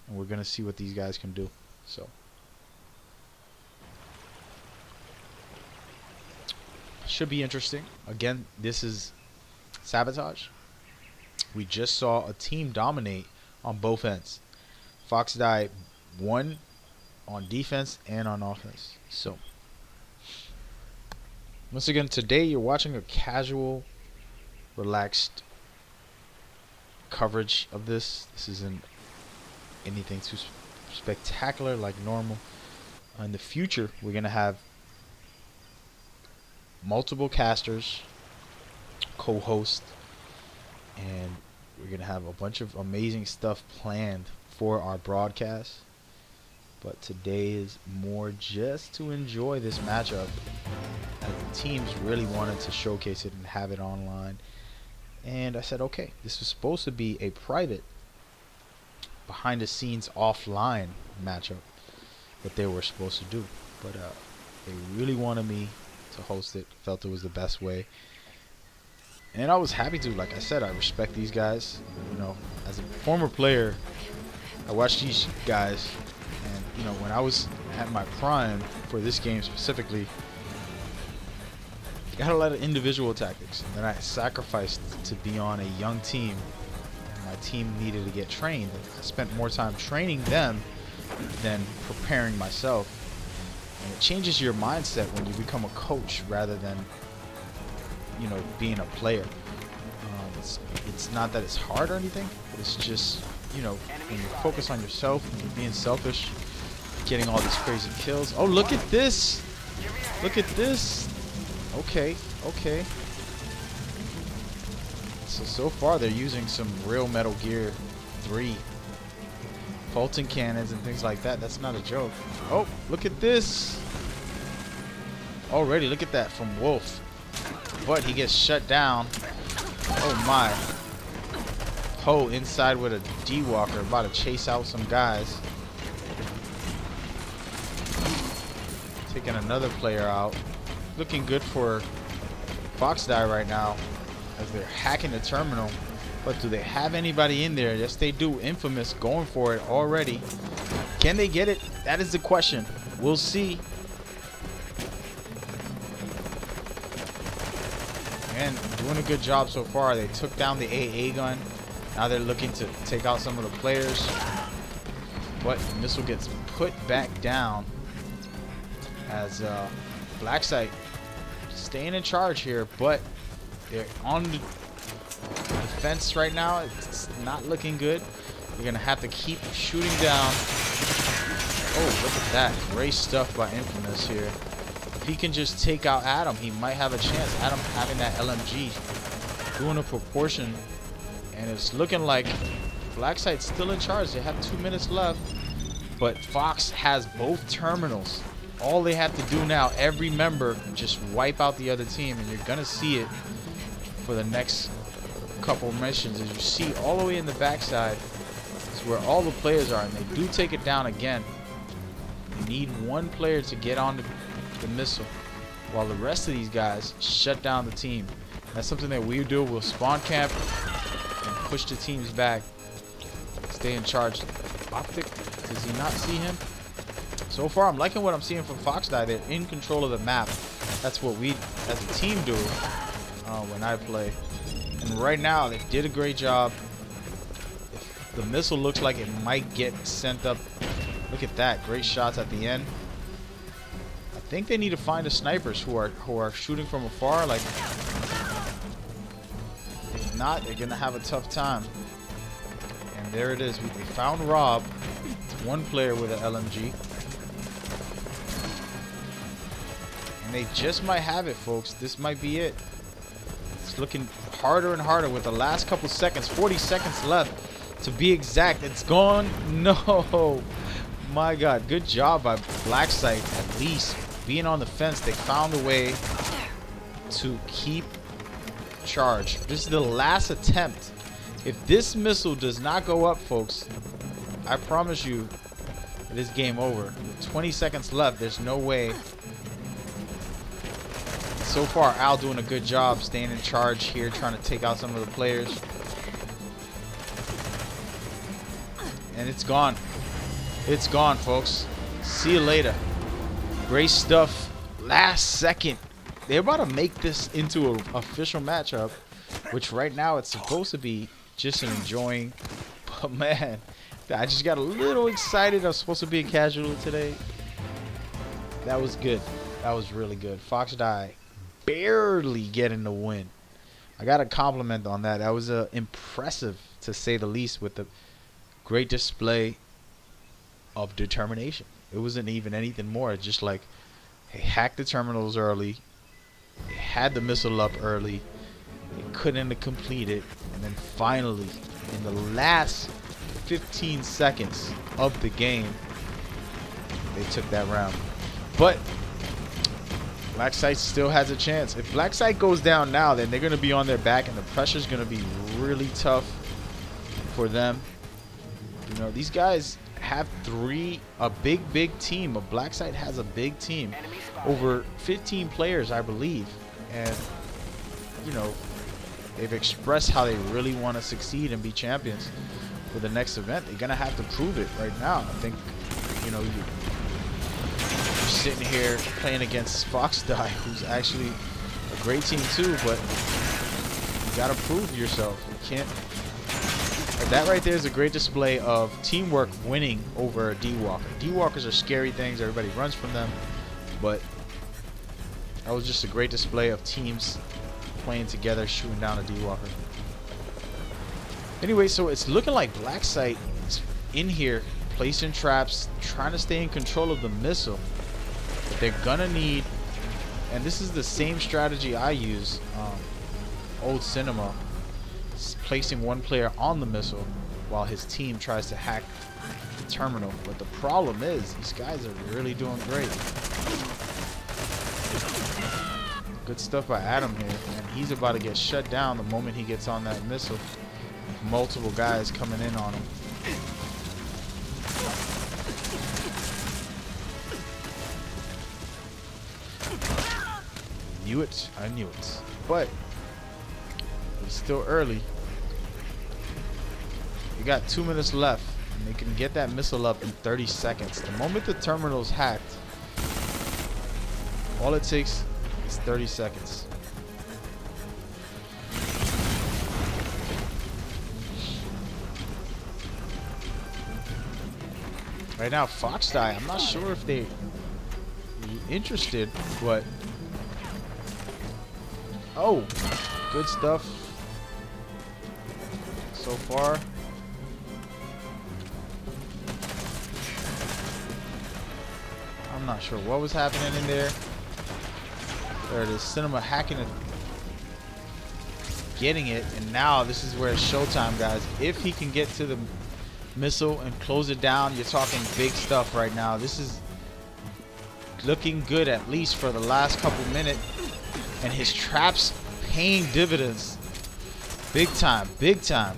and we're gonna see what these guys can do. So should be interesting. Again, this is Sabotage. We just saw a team dominate on both ends. Fox Die won on defense and on offense. So once again, today you're watching a casual, relaxed coverage of this. This isn't anything too spectacular like normal. In the future, we're gonna have multiple casters, co-host, and we're gonna have a bunch of amazing stuff planned for our broadcast. But today is more just to enjoy this matchup, as the teams really wanted to showcase it and have it online. And I said, okay, this was supposed to be a private, behind the scenes, offline matchup that they were supposed to do, but they really wanted me to host it. Felt it was the best way, and I was happy to. Like I said, I respect these guys. You know, as a former player, I watched these guys, and you know, when I was at my prime for this game specifically, I got a lot of individual tactics, and then I sacrificed to be on a young team, and my team needed to get trained. I spent more time training them than preparing myself. And it changes your mindset when you become a coach rather than, you know, being a player. It's not that it's hard or anything, but it's just, you know, when you focus on yourself and you're being selfish, getting all these crazy kills. Oh, look at this! Look at this! Okay, okay. So far they're using some real Metal Gear 3 Fulton cannons and things like that. That's not a joke. Oh, look at this. Already, look at that from Wolf. But he gets shut down. Oh my. Poe inside with a D-Walker, about to chase out some guys. Taking another player out. Looking good for Fox Die right now, as they're hacking the terminal. But do they have anybody in there? Yes, they do. Infamous going for it already. Can they get it? That is the question. We'll see. And doing a good job so far. They took down the AA gun. Now they're looking to take out some of the players. But the missile gets put back down as Blacksite staying in charge here, but they're on the defense right now. It's not looking good. You're going to have to keep shooting down. Oh, look at that. Great stuff by Infamous here. If he can just take out Adam, he might have a chance. Adam having that LMG doing a proportion, and it's looking like Blacksite's still in charge. They have 2 minutes left, but Fox has both terminals. All they have to do now, every member, just wipe out the other team, and you're going to see it for the next couple missions. As you see all the way in the backside is where all the players are, and they do take it down again. They need one player to get on the missile while the rest of these guys shut down the team. That's something that we do. We'll spawn camp and push the teams back. Stay in charge. Optic, does he not see him? So far, I'm liking what I'm seeing from Fox Die. They're in control of the map. That's what we, as a team, do when I play. And right now, they did a great job. If the missile looks like it might get sent up. Look at that. Great shots at the end. I think they need to find the snipers who are shooting from afar. Like, if not, they're going to have a tough time. And there it is. We found Rob. It's one player with an LMG. And they just might have it, folks. This might be it. It's looking harder and harder with the last couple seconds. 40 seconds left to be exact. It's gone. No. My God. Good job by Blacksite. At least being on the fence, they found a way to keep charge. This is the last attempt. If this missile does not go up, folks, I promise you it is game over. 20 seconds left. There's no way. So far, Al doing a good job staying in charge here, trying to take out some of the players. And it's gone. It's gone, folks. See you later. Great stuff. Last second. They're about to make this into an official matchup, which right now it's supposed to be just an enjoying. But man, I just got a little excited. I was supposed to be a casual today. That was good. That was really good. Fox Die barely getting the win. I got a compliment on that. That was impressive, to say the least, with the great display of determination. It wasn't even anything more. It's just like, they hacked the terminals early. They had the missile up early. They couldn't complete it. And then finally, in the last 15 seconds of the game, they took that round. But Blacksite still has a chance. If Blacksite goes down now, then they're going to be on their back, and the pressure's going to be really tough for them. You know, these guys have a big team. But Blacksite has a big team. Over 15 players, I believe. And, you know, they've expressed how they really want to succeed and be champions for the next event. They're going to have to prove it right now. I think, you know, you're sitting here playing against Fox Die, who's actually a great team too, but you got to prove yourself. You can't. That right there is a great display of teamwork winning over a D-Walker. D-Walkers are scary things. Everybody runs from them, but that was just a great display of teams playing together, shooting down a D-Walker. Anyway, so it's looking like Blacksite is in here, placing traps, trying to stay in control of the missile. But they're gonna need, and this is the same strategy I use, old Cinema, placing one player on the missile while his team tries to hack the terminal. But the problem is, these guys are really doing great. Good stuff by Adam here, and he's about to get shut down the moment he gets on that missile. Multiple guys coming in on him. Knew it. I knew it. But it's still early. You got 2 minutes left, and they can get that missile up in 30 seconds. The moment the terminal's hacked, all it takes is 30 seconds. Right now, Fox Die, I'm not sure if they're interested, but... Oh, good stuff so far. I'm not sure what was happening in there. There it is, Cinema hacking it, getting it, and now this is where it's showtime, guys. If he can get to the missile and close it down, you're talking big stuff right now. This is looking good, at least for the last couple minutes, and his traps paying dividends big time, big time.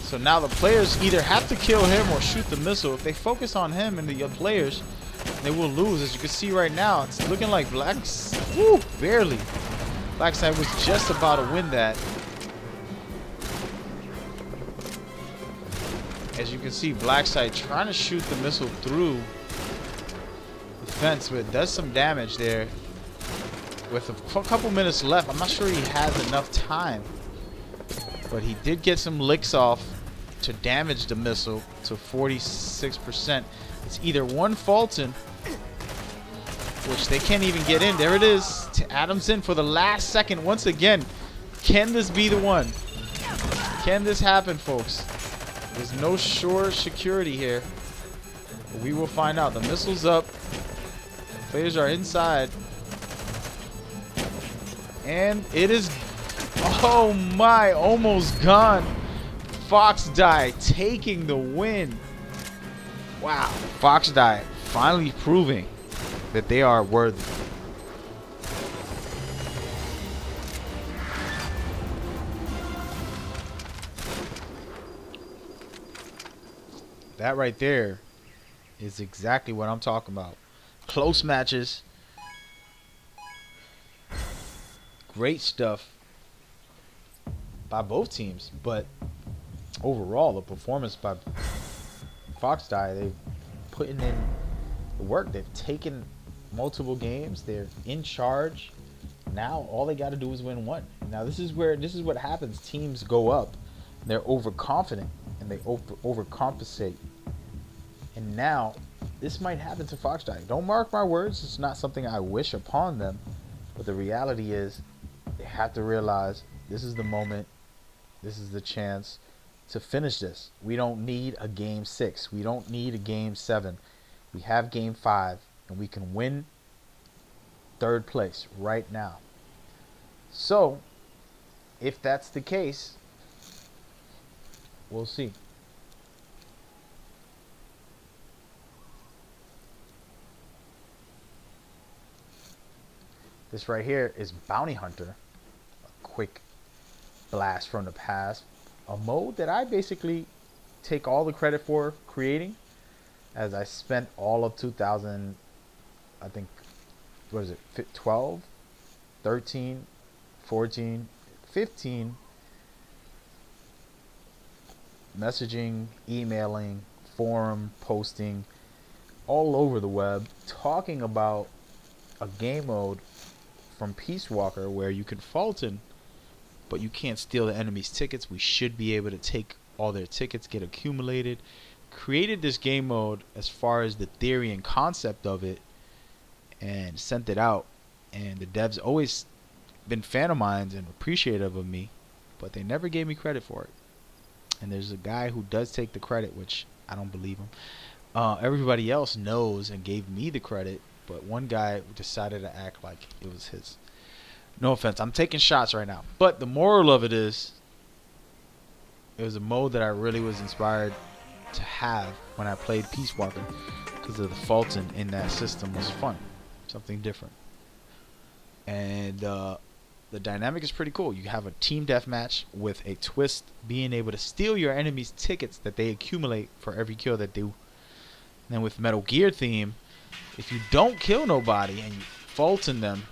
So now the players either have to kill him or shoot the missile. If they focus on him and the players, they will lose. As you can see right now, it's looking like Black's, woo, barely. Blackside was just about to win that. As you can see, Blackside trying to shoot the missile through the fence, but it does some damage there. With a couple minutes left, I'm not sure he has enough time, but he did get some licks off to damage the missile to 46%. It's either one Fulton, which they can't even get in. There it is. Adams in for the last second once again. Can this be the one? Can this happen, folks? There's no sure security here. But we will find out. The missile's up. Players are inside. And it is... Oh my, almost gone. Fox Die taking the win. Wow. Fox Die finally proving that they are worthy. That right there is exactly what I'm talking about. Close matches. Great stuff by both teams, but overall the performance by Fox Die, they've putting in the work. They've taken multiple games. They're in charge. Now all they got to do is win one. Now this is what happens. Teams go up, they're overconfident, and they overcompensate. And now this might happen to Fox Die. Don't mark my words. It's not something I wish upon them, but the reality is they have to realize this is the moment. This is the chance to finish this. We don't need a game 6. We don't need a game 7. We have game 5, and we can win 3rd place right now. So, if that's the case, we'll see. This right here is Bounty Hunter. A quick blast from the past. A mode that I basically take all the credit for creating, as I spent all of 2000, I think, what is it, 12, 13, 14, 15, messaging, emailing, forum, posting, all over the web, talking about a game mode from Peace Walker where you can Fulton, but you can't steal the enemy's tickets. We should be able to take all their tickets, get accumulated. Created this game mode as far as the theory and concept of it, and sent it out. And the devs always been fan of mine and appreciative of me, but they never gave me credit for it. And there's a guy who does take the credit, which I don't believe him. Everybody else knows and gave me the credit, but one guy decided to act like it was his. No offense, I'm taking shots right now. But the moral of it is, it was a mode that I really was inspired to have when I played Peace Walker, because of the Fulton in that system was fun, something different. And the dynamic is pretty cool. You have a team deathmatch with a twist, being able to steal your enemy's tickets that they accumulate for every kill that they do. And then with Metal Gear theme, if you don't kill nobody and you Fulton them,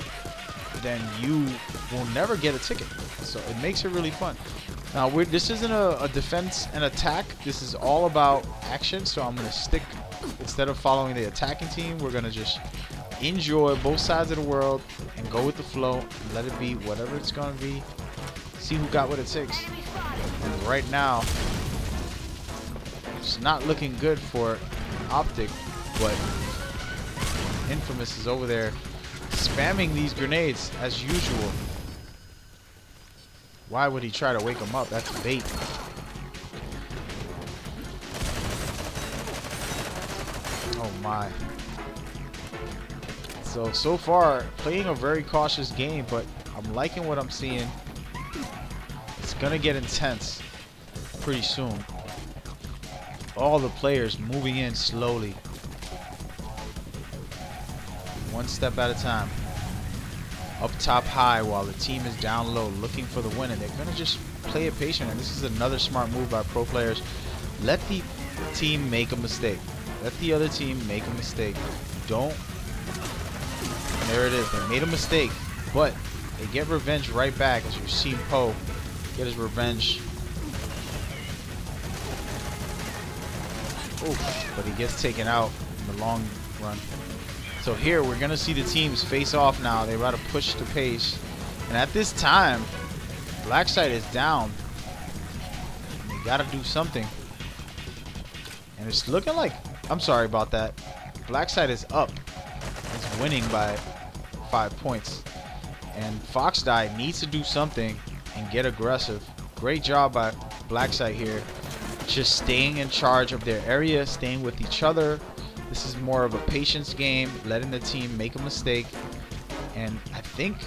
then you will never get a ticket. So it makes it really fun. Now this isn't a defense and attack. This is all about action. So I'm gonna stick, instead of following the attacking team, we're gonna just enjoy both sides of the world and go with the flow and let it be whatever it's gonna be. See who got what it takes. And right now, it's not looking good for optic, but Infamous is over there spamming these grenades as usual. Why would he try to wake him up? That's bait. Oh my. So far, playing a very cautious game, but I'm liking what I'm seeing. It's gonna get intense pretty soon. All the players moving in slowly. One step at a time. Up top high while the team is down low looking for the win, and they're going to just play it patient. And this is another smart move by pro players. Let the team make a mistake. Let the other team make a mistake. Don't. And there it is. They made a mistake, but they get revenge right back, as you've seen Poe get his revenge. Oof, but he gets taken out in the long run. So here we're gonna see the teams face off now. They're about to push the pace, and at this time, Blacksite is down. They gotta do something, and it's looking like, I'm sorry about that. Blacksite is up. It's winning by 5 points, and Foxdie needs to do something and get aggressive. Great job by Blacksite here, just staying in charge of their area, staying with each other. This is more of a patience game, letting the team make a mistake, and I think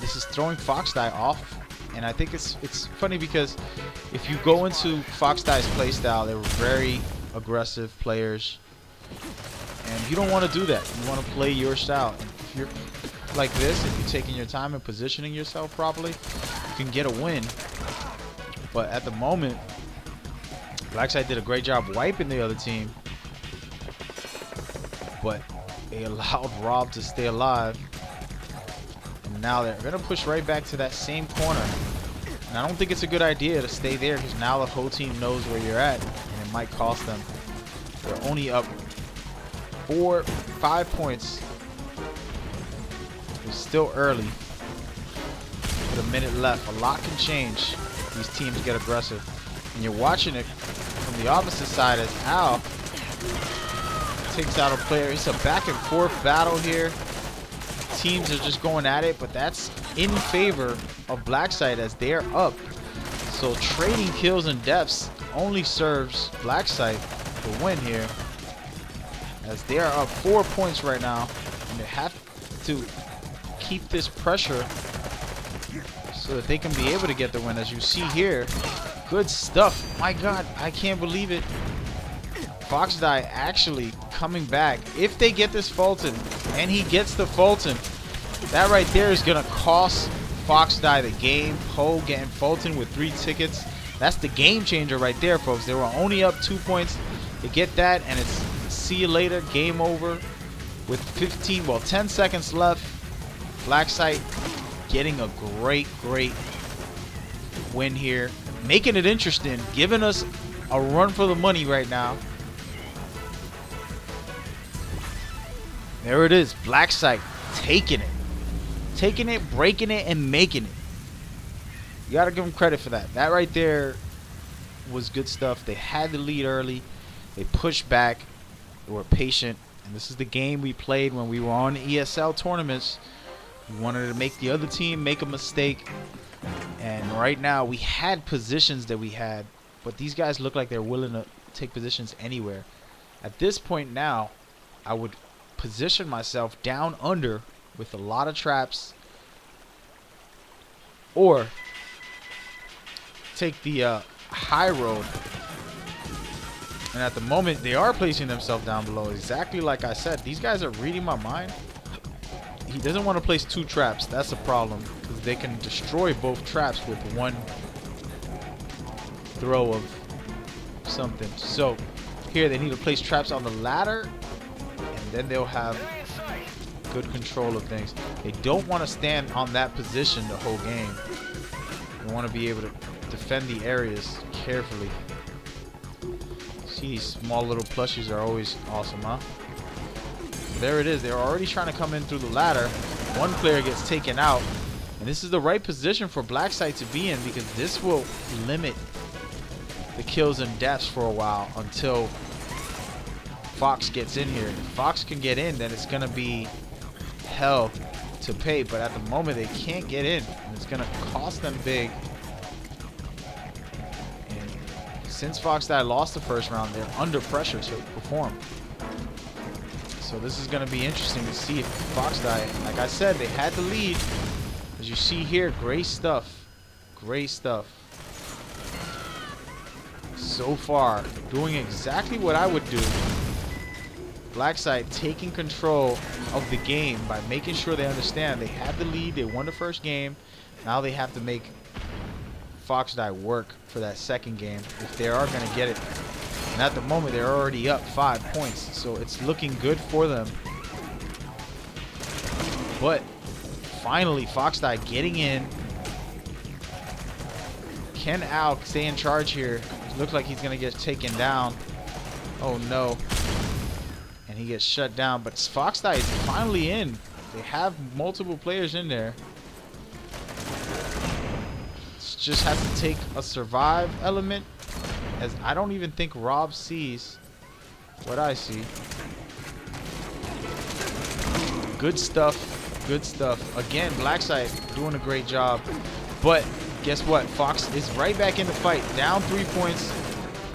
this is throwing Foxdie off. And I think it's funny because if you go into Foxdie's playstyle, they were very aggressive players, and you don't want to do that. You want to play your style. And if you're like this, if you're taking your time and positioning yourself properly, you can get a win. But at the moment, Blackside did a great job wiping the other team, but they allowed Rob to stay alive. And now they're going to push right back to that same corner. And I don't think it's a good idea to stay there, because now the whole team knows where you're at, and it might cost them. They're only up 5 points. It's still early. With a minute left. A lot can change. These teams get aggressive. And you're watching it from the opposite side as Al takes out a player. It's a back and forth battle here. Teams are just going at it, but that's in favor of Blacksite as they're up. So trading kills and deaths only serves Blacksite to win here, as they are up 4 points right now, and they have to keep this pressure so that they can be able to get the win. As you see here, good stuff. My God, I can't believe it. Foxdie actually coming back. If they get this Fulton, and he gets the Fulton, that right there is going to cost Foxdie the game. Poe getting Fulton with 3 tickets. That's the game changer right there, folks. They were only up 2 points. They get that, and it's see you later, game over. With 10 seconds left, Blacksite getting a great win here. Making it interesting, giving us a run for the money right now. There it is, Blacksite taking it, breaking it, and making it. You gotta give them credit for that. That right there was good stuff. They had the lead early. They pushed back. They were patient. And this is the game we played when we were on ESL tournaments. We wanted to make the other team make a mistake. And right now we had positions that we had, but these guys look like they're willing to take positions anywhere. At this point now, I would position myself down under with a lot of traps, or take the high road. And at the moment, they are placing themselves down below, exactly like I said. These guys are reading my mind. He doesn't want to place 2 traps. That's a problem, because they can destroy both traps with one throw of something. So here they need to place traps on the ladder, and then they'll have good control of things. They don't want to stand on that position the whole game. They want to be able to defend the areas carefully. See, these small little plushies are always awesome, huh? There it is. They're already trying to come in through the ladder. One player gets taken out, and this is the right position for Blacksite to be in, because this will limit the kills and deaths for a while until Fox gets in here. If Fox can get in, then it's gonna be hell to pay. But at the moment, they can't get in, and it's gonna cost them big. And since Fox Die lost the first round, they're under pressure to perform. So this is gonna be interesting to see if Fox Die, like I said, they had the lead. As you see here, great stuff. Great stuff. So far, doing exactly what I would do. Blackside taking control of the game by making sure they understand they had the lead, they won the first game. Now they have to make Fox Die work for that second game if they are going to get it. And at the moment, they're already up 5 points, so it's looking good for them. But finally, Fox Die getting in. Can Al stay in charge here? Looks like he's going to get taken down. Oh no. And he gets shut down. But Fox Die is finally in. They have multiple players in there. It just has to take a survive element. As I don't even think Rob sees what I see. Good stuff. Good stuff. Again, Blackside doing a great job. But guess what? Fox is right back in the fight. Down 3 points.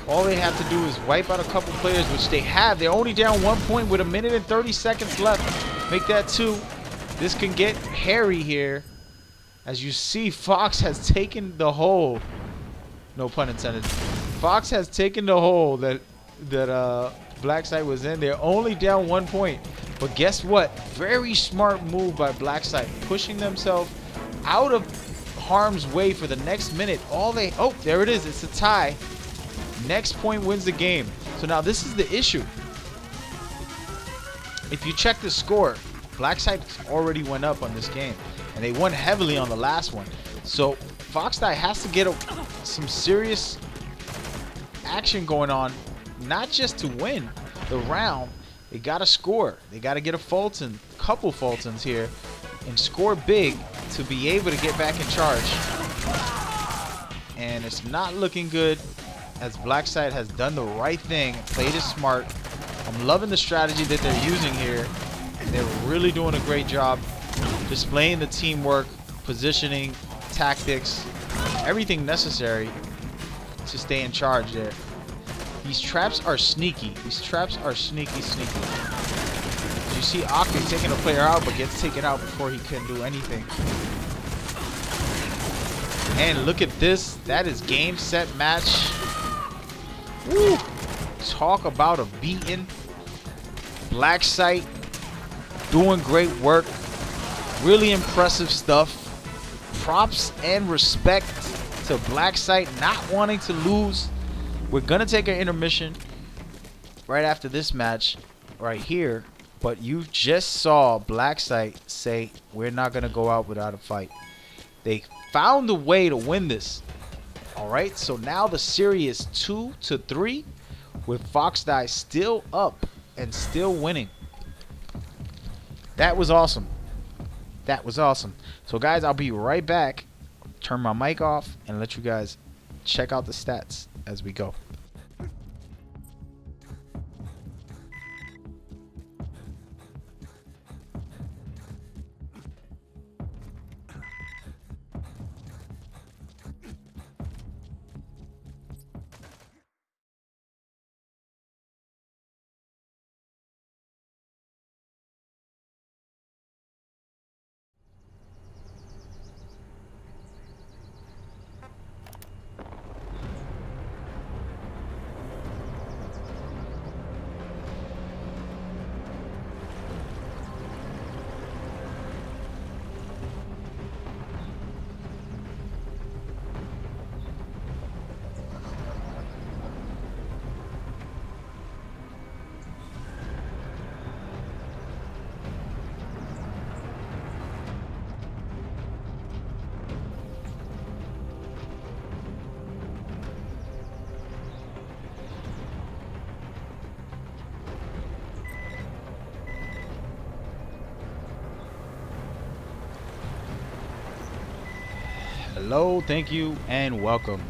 All they have to do is wipe out a couple players, which they have. They're only down 1 point with 1 minute and 30 seconds left. Make that 2. This can get hairy here. As you see, Fox has taken the hole. No pun intended. Fox has taken the hole that Blackside was in. They're only down 1 point. But guess what? Very smart move by Blackside, pushing themselves out of harm's way for the next minute. Oh, there it is. It's a tie. Next point wins the game. So now this is the issue. If you check the score, Blackside already went up on this game, and they won heavily on the last one. So Fox Die has to get some serious action going on, not just to win the round. They got to score. They got to get a Fulton, couple Fultons here, and score big to be able to get back in charge. And it's not looking good, as Blackside has done the right thing, played it smart. I'm loving the strategy that they're using here. They're really doing a great job displaying the teamwork, positioning, tactics, everything necessary to stay in charge there. These traps are sneaky. These traps are sneaky. You see Akri taking a player out, but gets taken out before he can do anything. And look at this. That is game, set, match. Woo! Talk about a beating. Blackside doing great work. Really impressive stuff. Props and respect to Blackside not wanting to lose. We're going to take an intermission right after this match right here. But you just saw Blackside say, we're not going to go out without a fight. They found a way to win this. Alright, so now the series is 2-3 with Fox Die still up and still winning. That was awesome. That was awesome. So guys, I'll be right back. Turn my mic off and let you guys check out the stats as we go. Hello, thank you, and welcome.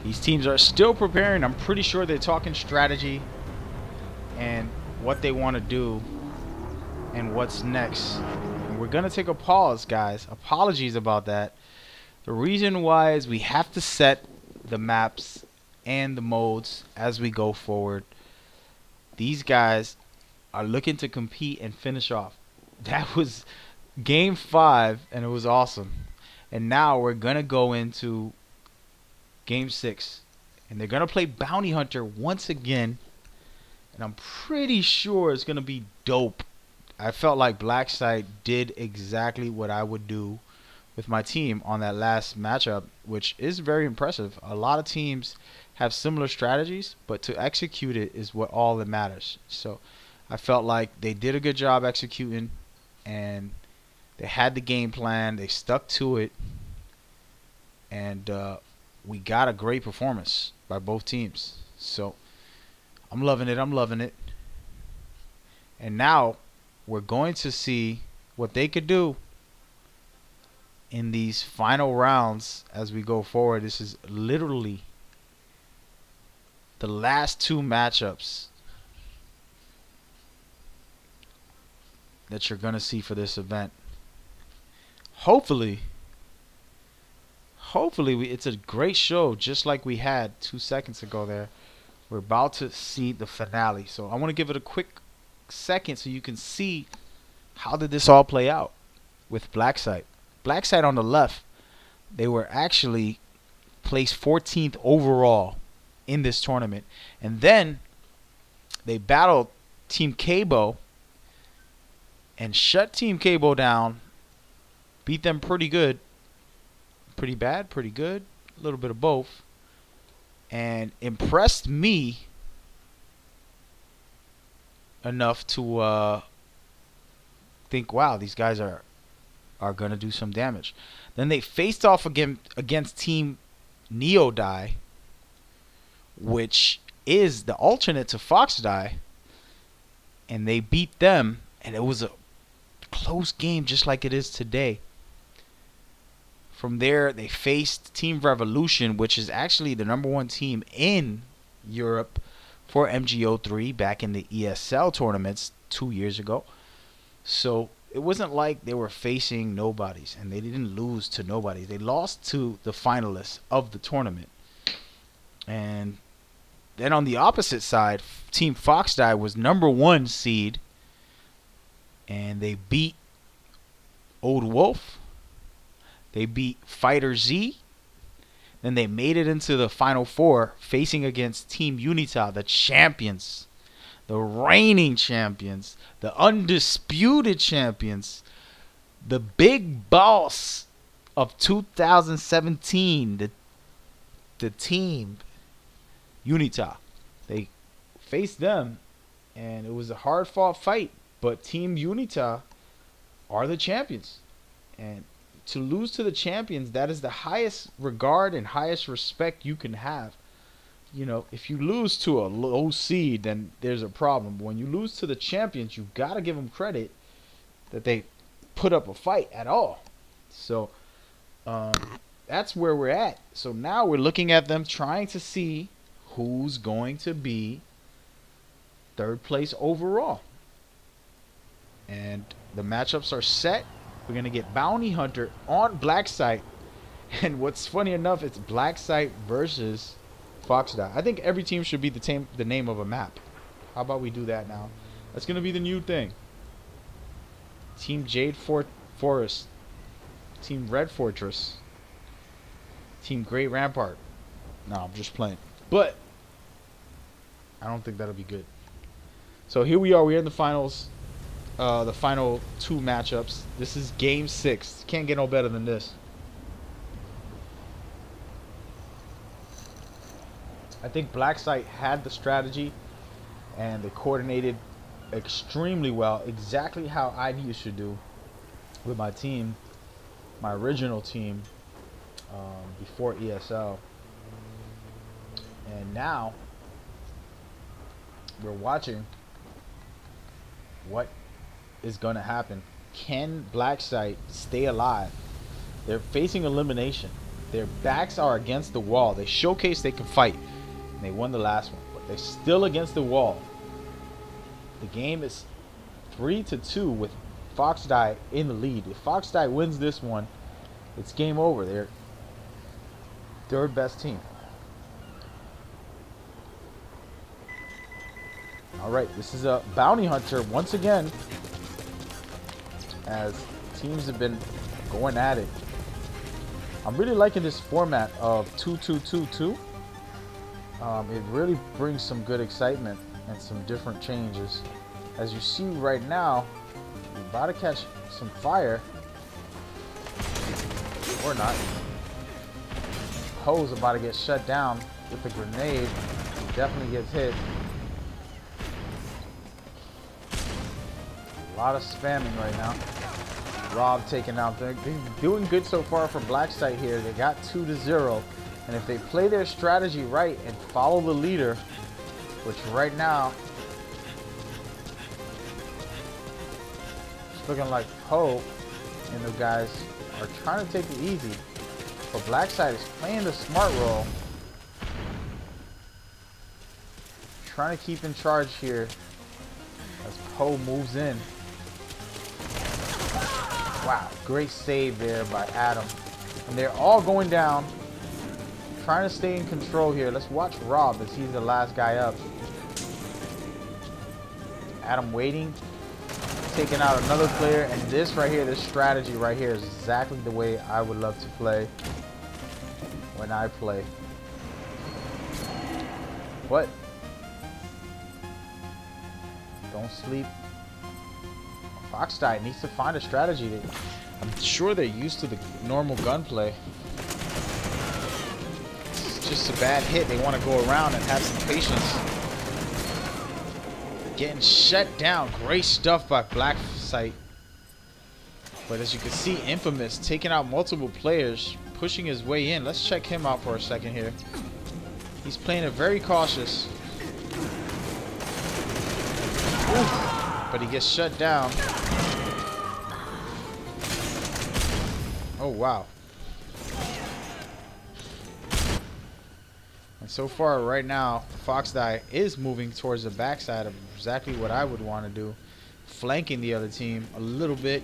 These teams are still preparing. I'm pretty sure they're talking strategy. and what they want to do and what's next. And we're gonna take a pause, guys. Apologies about that. The reason why is we have to set the maps and the modes as we go forward. These guys are looking to compete and finish off. That was game 5 and it was awesome. And now we're gonna go into game 6 and they're gonna play Bounty Hunter once again, and I'm pretty sure it's gonna be dope. I felt like Blacksite did exactly what I would do with my team on that last matchup, which is very impressive. A lot of teams have similar strategies, but to execute it is what all that matters. So I felt like they did a good job executing, and they had the game plan, they stuck to it, and we got a great performance by both teams. So I'm loving it. I'm loving it. And now we're going to see what they could do in these final rounds as we go forward. This is literally the last 2 matchups that you're going to see for this event. Hopefully it's a great show, just like we had 2 seconds ago there. We're about to see the finale. So I want to give it a quick second so you can see how did this all play out with Blacksite. Blacksite on the left, they were actually placed 14th overall in this tournament. And then they battled Team Cabo and shut Team Cabo down, beat them pretty good, pretty bad, pretty good, a little bit of both, and impressed me enough to think, wow, these guys are gonna do some damage. Then they faced off again against Team Neodie, which is the alternate to Foxdie, and they beat them, and it was a close game just like it is today. From there, they faced Team Revolution, which is actually the #1 team in Europe for MGO3 back in the ESL tournaments 2 years ago. So it wasn't like they were facing nobodies, and they didn't lose to nobody. They lost to the finalists of the tournament. And then on the opposite side, Team Foxdie was #1 seed, and they beat Old Wolf. They beat Fighter Z. Then they made it into the Final 4, facing against Team Unita, the champions, the reigning champions, the undisputed champions, the big boss of 2017, the team Unita. They faced them, and it was a hard-fought fight, but Team Unita are the champions. And to lose to the champions, that is the highest regard and highest respect you can have. You know, if you lose to a low seed, then there's a problem. But when you lose to the champions, you got to give them credit that they put up a fight at all. So that's where we're at. So now we're looking at them trying to see who's going to be 3rd place overall. And the matchups are set. We're going to get Bounty Hunter on Blacksite. And what's funny enough, it's Blacksite versus Foxdie. I think every team should be the name of a map. How about we do that now? That's going to be the new thing. Team Jade Forest. Team Red Fortress. Team Great Rampart. No, I'm just playing. But I don't think that'll be good. So here we are. We're in the finals. The final 2 matchups. This is game 6. Can't get no better than this. I think Blacksite had the strategy, and they coordinated extremely well, exactly how I used to do with my team, my original team, before ESL. And now we're watching what is going to happen. Can Blacksite stay alive? They're facing elimination. Their backs are against the wall. They showcase they can fight, and they won the last one, but they're still against the wall. The game is 3-2 with Fox Die in the lead. If Fox Die wins this one, it's game over. They're third best team. All right, this is a bounty hunter once again, as teams have been going at it. I'm really liking this format of 2-2-2-2. It really brings some good excitement and some different changes. As you see right now, we're about to catch some fire. Or not. Poe's about to get shut down with the grenade. He definitely gets hit. A lot of spamming right now. Rob taking out. They're doing good so far for Black Site here. They got 2-0. And if they play their strategy right and follow the leader, which right now it's looking like Poe and the guys are trying to take it easy. But Black Site is playing the smart role. Trying to keep in charge here as Poe moves in. Wow, great save there by Adam. And they're all going down. Trying to stay in control here. Let's watch Rob as he's the last guy up. Adam waiting. Taking out another player. And this right here, this strategy right here is exactly the way I would love to play when I play. But don't sleep. Fox Die needs to find a strategy. I'm sure they're used to the normal gunplay. It's just a bad hit. They want to go around and have some patience. Getting shut down. Great stuff by Black Site. But as you can see, Infamous taking out multiple players, pushing his way in. Let's check him out for a second here. He's playing it very cautious. Oof. But he gets shut down. Oh, wow. And so far, right now, Fox Die is moving towards the backside of exactly what I would want to do. Flanking the other team a little bit.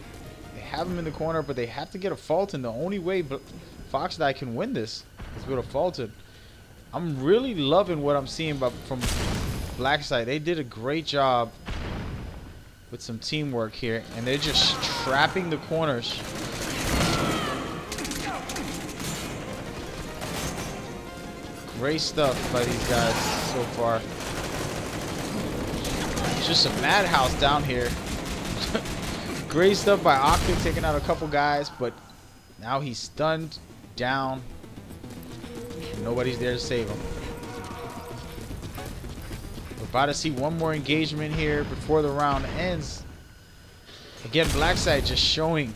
They have him in the corner, but they have to get a Fulton. The only way Fox Die can win this is with a Fulton. I'm really loving what I'm seeing from Black Site. They did a great job with some teamwork here, and they're just trapping the corners. Great stuff by these guys so far. It's just a madhouse down here. Great stuff by Octave, taking out a couple guys, but now he's stunned, down. Nobody's there to save him. We're about to see one more engagement here before the round ends. Again, Black Site just showing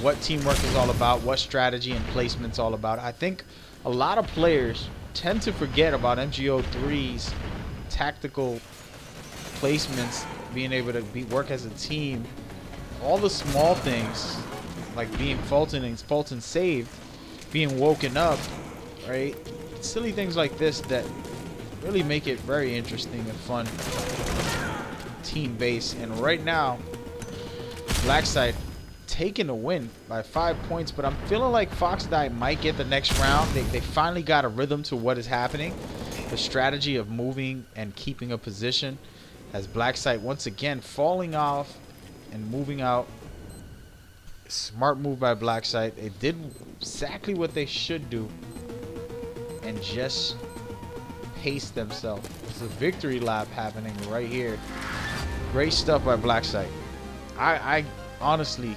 what teamwork is all about, what strategy and placement's all about. I think a lot of players tend to forget about MGO3's tactical placements, being able to work as a team. All the small things, like being Fulton and Fulton saved, being woken up, right? Silly things like this that really make it very interesting and fun team base. And right now, Black Site taking a win by 5 points, but I'm feeling like Fox Die might get the next round. They finally got a rhythm to what is happening. The strategy of moving and keeping a position, as Black Site once again falling off and moving out. Smart move by Black Site. They did exactly what they should do and just pace themselves. There's a victory lap happening right here. Great stuff by Black Site. I honestly,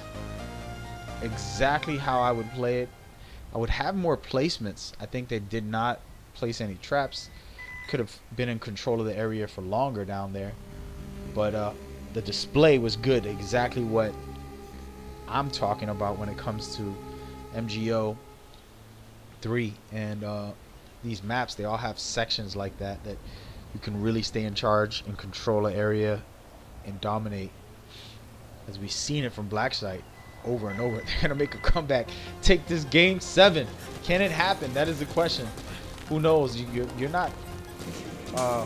exactly how I would play it. I would have more placements. I think they did not place any traps. Could have been in control of the area for longer down there. But the display was good. Exactly what I'm talking about when it comes to MGO 3 and these maps. They all have sections like that you can really stay in charge and control an area and dominate, as we've seen it from Black Site over and over. They're gonna make a comeback, take this game 7. Can it happen? That is the question. Who knows? You're not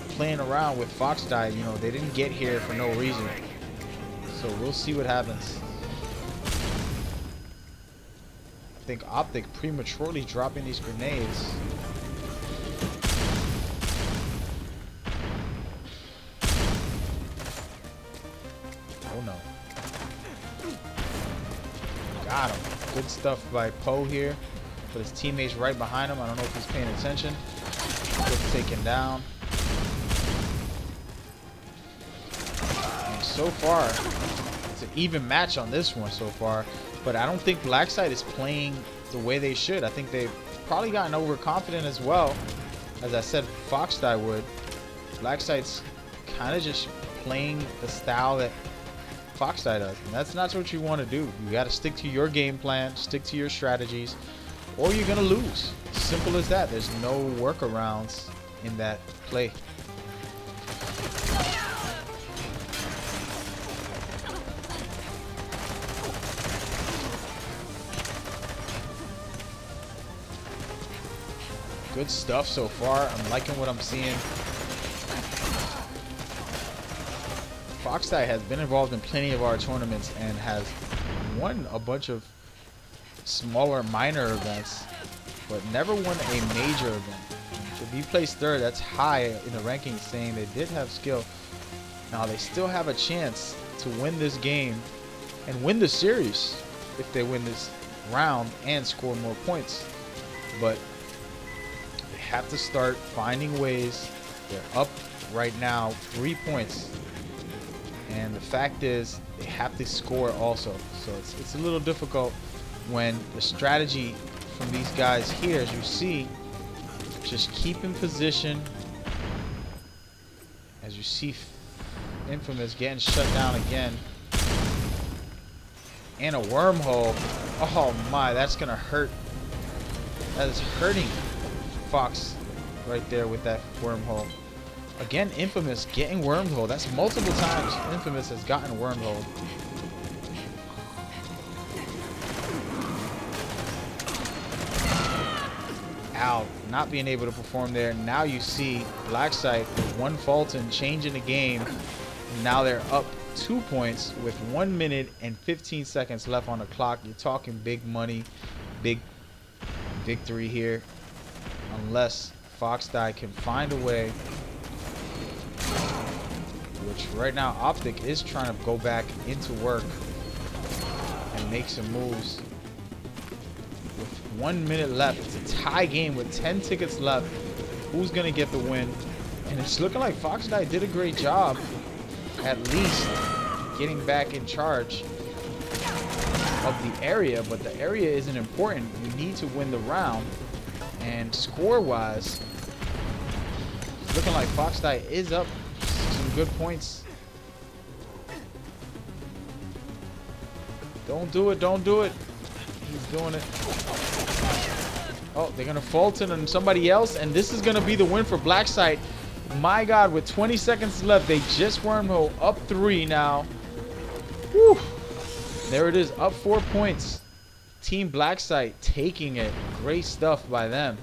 playing around with Fox Die. You know, they didn't get here for no reason. So we'll see what happens. I think Optic prematurely dropping these grenades. Oh no. Got him. Good stuff by Poe here. But his teammates right behind him. I don't know if he's paying attention. Quick taken down. And so far, it's an even match on this one so far. But I don't think Blackside is playing the way they should. I think they've probably gotten overconfident as well. As I said, Fox Die would. Blackside's kind of just playing the style that Fox Die does. And that's not what you want to do. You got to stick to your game plan, stick to your strategies, or you're going to lose. Simple as that. There's no workarounds in that play. Good stuff so far. I'm liking what I'm seeing. Fox Die has been involved in plenty of our tournaments and has won a bunch of smaller, minor events, but never won a major event. To be placed third, that's high in the rankings, saying they did have skill. Now they still have a chance to win this game and win the series if they win this round and score more points. But they have to start finding ways. They're up right now 3 points. And the fact is, they have to score also. So it's a little difficult when the strategy from these guys here, as you see, just keep in position. As you see, Infamous getting shut down again. And a wormhole. Oh my, that's gonna hurt. That is hurting Fox right there with that wormhole. Again, Infamous getting wormhole. That's multiple times Infamous has gotten wormhole. Out, not being able to perform there. Now you see Blackside with one Fulton changing the game. Now they're up 2 points with 1 minute and 15 seconds left on the clock. You're talking big money, big victory here. Unless Fox Die can find a way. Which right now Optic is trying to go back into work and make some moves. With 1 minute left, it's a tie game with 10 tickets left. Who's gonna get the win? And it's looking like Fox Die did a great job, at least getting back in charge of the area. But the area isn't important. We need to win the round. And score-wise, it's looking like Fox Die is up some good points. Don't do it, don't do it. He's doing it. Oh, they're gonna Fulton on somebody else, and this is gonna be the win for Blackside. My God, with 20 seconds left, they just wormhole up 3 now. Whew. There it is, up 4 points. Team Blackside taking it. Great stuff by them.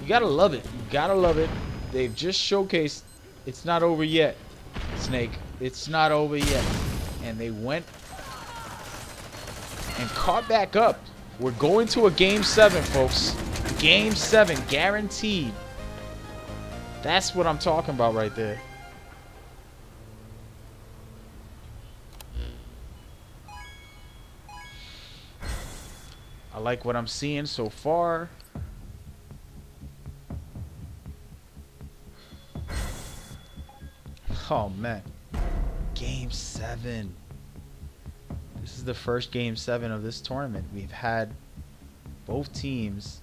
You gotta love it. You gotta love it. They've just showcased it's not over yet, Snake. It's not over yet. And they went and caught back up. We're going to a game 7, folks. Game 7, guaranteed. That's what I'm talking about right there. I like what I'm seeing so far. Oh man, game 7. This is the first game 7 of this tournament. We've had both teams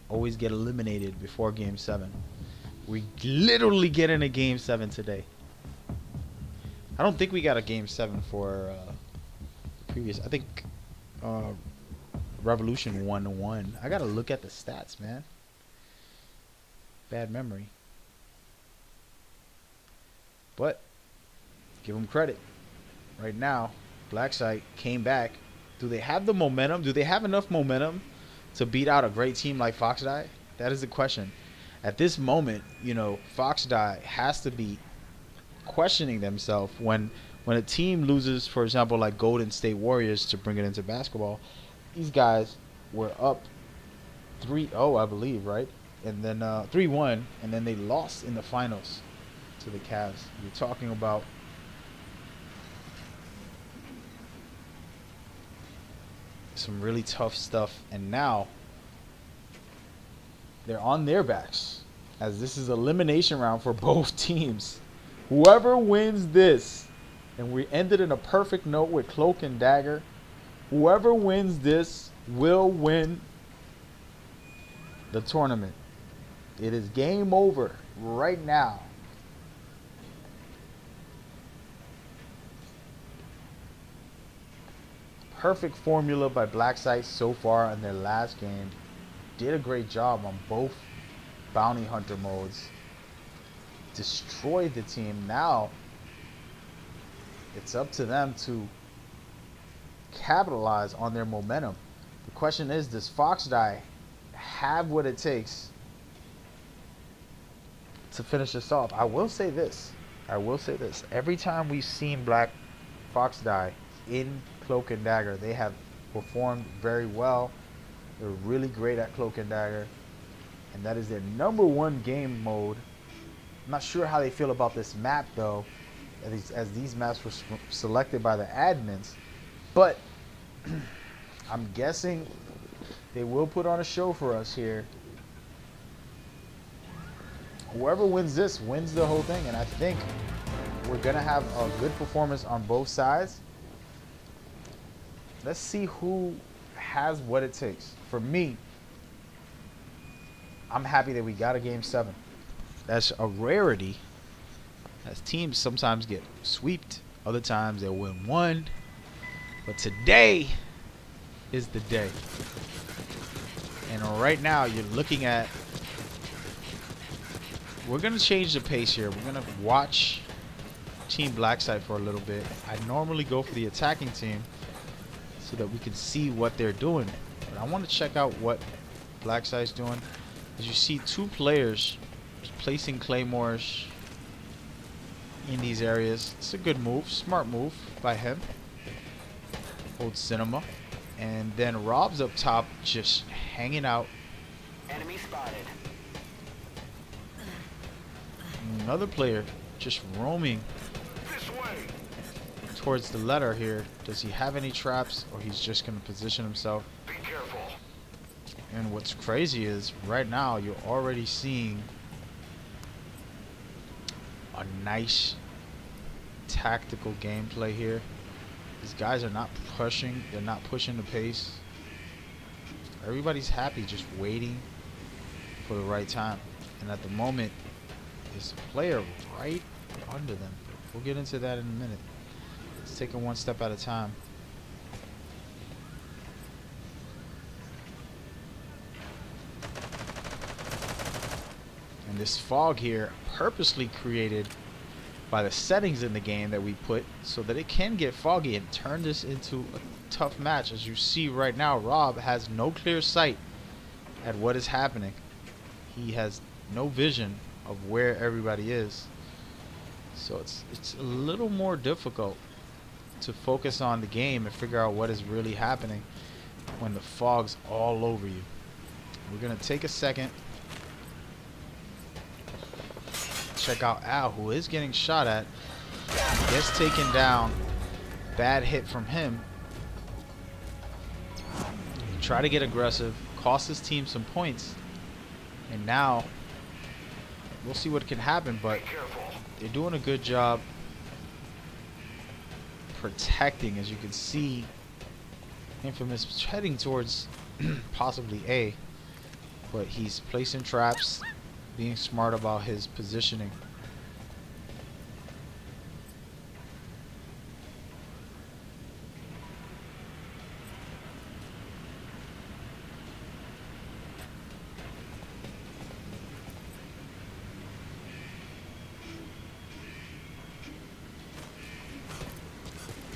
always get eliminated before game 7. We literally get in a game 7 today. I don't think we got a game 7 for previous. I think Revolution 1-1. I gotta look at the stats, man. Bad memory. But give them credit. Right now, Blackside came back. Do they have the momentum? Do they have enough momentum to beat out a great team like Fox Die? That is the question. at this moment, you know, Fox Die has to be questioning themselves when a team loses, for example, like Golden State Warriors, to bring it into basketball. These guys were up 3-0, I believe, right? And then 3-1, and then they lost in the finals to the Cavs. You're talking about some really tough stuff, and now they're on their backs, as this is elimination round for both teams. Whoever wins this, and we ended in a perfect note with Cloak and Dagger, whoever wins this will win the tournament. It is game over right now. Perfect formula by Black Site so far in their last game. Did a great job on both bounty hunter modes. Destroyed the team. Now it's up to them to capitalize on their momentum. The question is, does Fox Die have what it takes to finish this off? I will say this. Every time we've seen Black Fox Die in Cloak and Dagger, they have performed very well. They're really great at Cloak and Dagger, and that is their #1 game mode. I'm not sure how they feel about this map though, as these maps were selected by the admins, but I'm guessing they will put on a show for us here. Whoever wins this wins the whole thing, and I think we're gonna have a good performance on both sides. Let's see who has what it takes. For me, I'm happy that we got a game 7. That's a rarity, as teams sometimes get swept, other times they'll win 1, but today is the day. And right now you're looking at, we're gonna change the pace here. We're gonna watch Team Blackside for a little bit. I normally go for the attacking team so that we can see what they're doing, but I want to check out what Blackside's doing. As you see, 2 players placing claymores in these areas. It's a good move, smart move by him. Old Cinema. And then Rob's up top just hanging out. Enemy spotted. Another player just roaming This way. towards the letter here. Does he have any traps, or he's just going to position himself? Be careful. And what's crazy is right now you're already seeing a nice tactical gameplay here. These guys are not pushing, they're not pushing the pace. Everybody's happy, just waiting for the right time. And at the moment, there's a player right under them. We'll get into that in a minute. Let's take it one step at a time. And this fog here, purposely created by the settings in the game that we put so that it can get foggy and turn this into a tough match. As you see right now, Rob has no clear sight at what is happening. He has no vision of where everybody is. So it's a little more difficult to focus on the game and figure out what is really happening when the fog's all over you. We're gonna take a second. Check out Al, who is getting shot at. Gets taken down. Bad hit from him. Try to get aggressive. Cost his team some points. And now we'll see what can happen, but they're doing a good job protecting. As you can see, Infamous heading towards possibly A, but he's placing traps, being smart about his positioning.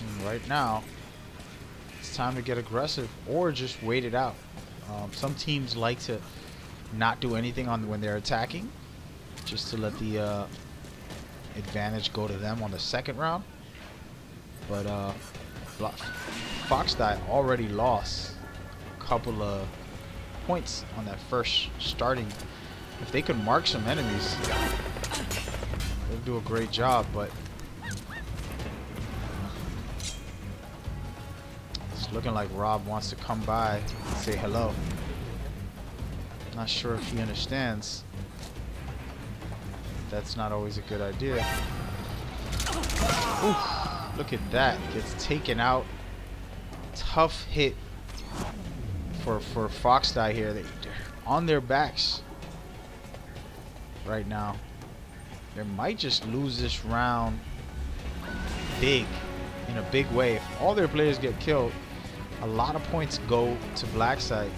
And right now, it's time to get aggressive or just wait it out. Some teams like to not do anything on when they're attacking, just to let the advantage go to them on the second round. But Foxdie already lost a couple of points on that first starting. If they could mark some enemies, they'll do a great job. But it's looking like Rob wants to come by and say hello. Not sure if he understands. That's not always a good idea. Oof, look at that. Gets taken out. Tough hit for Foxdie here. They're on their backs right now. They might just lose this round big, in a big way. If all their players get killed, a lot of points go to Blacksite.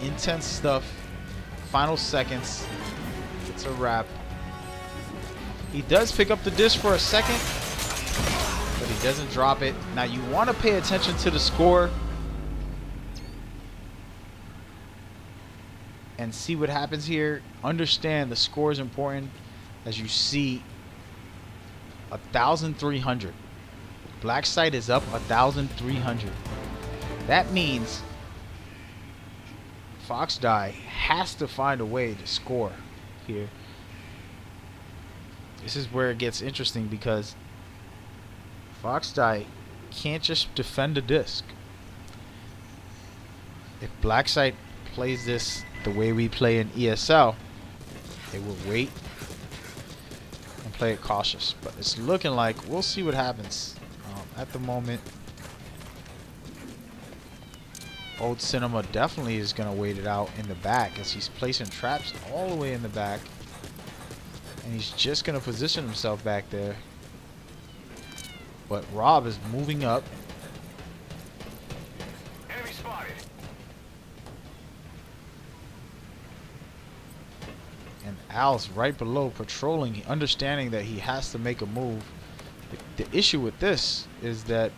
Intense stuff. Final seconds. It's a wrap. He does pick up the disc for a second, but he doesn't drop it. Now you want to pay attention to the score and see what happens here. Understand the score is important. As you see, 1,300. Blacksite is up 1,300. That means Foxdie has to find a way to score here. This is where it gets interesting, because Foxdie can't just defend a disc. If Blacksite plays this the way we play in ESL, they will wait and play it cautious. But it's looking like we'll see what happens. At the moment, Old Cinema definitely is going to wait it out in the back, as he's placing traps all the way in the back. And he's just going to position himself back there. But Rob is moving up. Enemy spotted. And Al's right below, patrolling, understanding that he has to make a move. The issue with this is that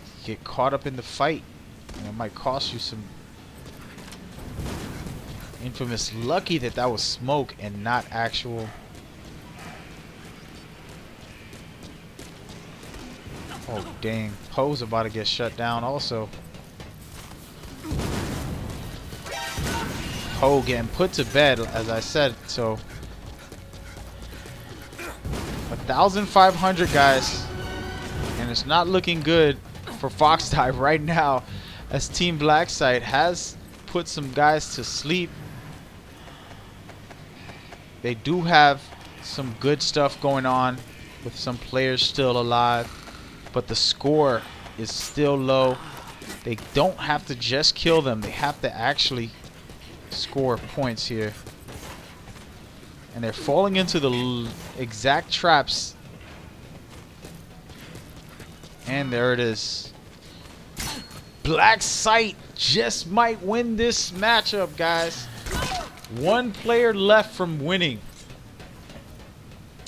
you get caught up in the fight, and it might cost you some. Infamous. Lucky that that was smoke and not actual. Oh dang, Poe's about to get shut down also. Poe getting put to bed, as I said. So 1,500 guys, and it's not looking good for Foxdie right now, as Team Blacksite has put some guys to sleep. They do have some good stuff going on with some players still alive, but the score is still low. They don't have to just kill them, they have to actually score points here. And they're falling into the exact traps. And there it is. Blacksite just might win this matchup, guys. One player left from winning.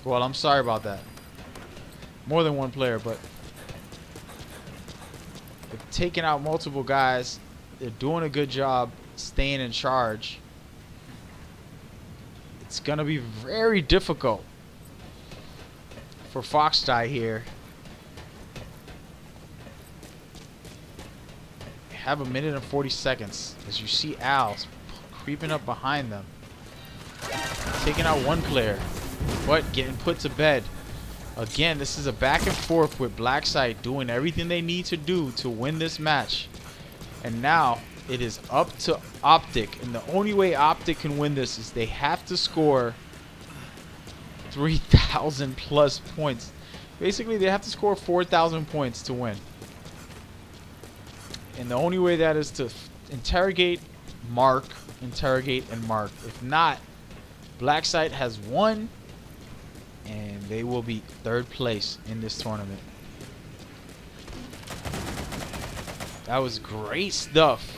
Well, I'm sorry about that. More than one player, but they've taken out multiple guys. They're doing a good job staying in charge. It's going to be very difficult for Foxdie here. They have 1 minute and 40 seconds. As you see Al creeping up behind them. Taking out one player, but getting put to bed. Again, this is a back and forth with Blacksite doing everything they need to do to win this match. And now it is up to Optic. And the only way Optic can win this is they have to score 3,000 plus points. Basically, they have to score 4,000 points to win. And the only way that is to interrogate, mark, interrogate, and mark. If not, Blacksite has won, and they will be third place in this tournament. That was great stuff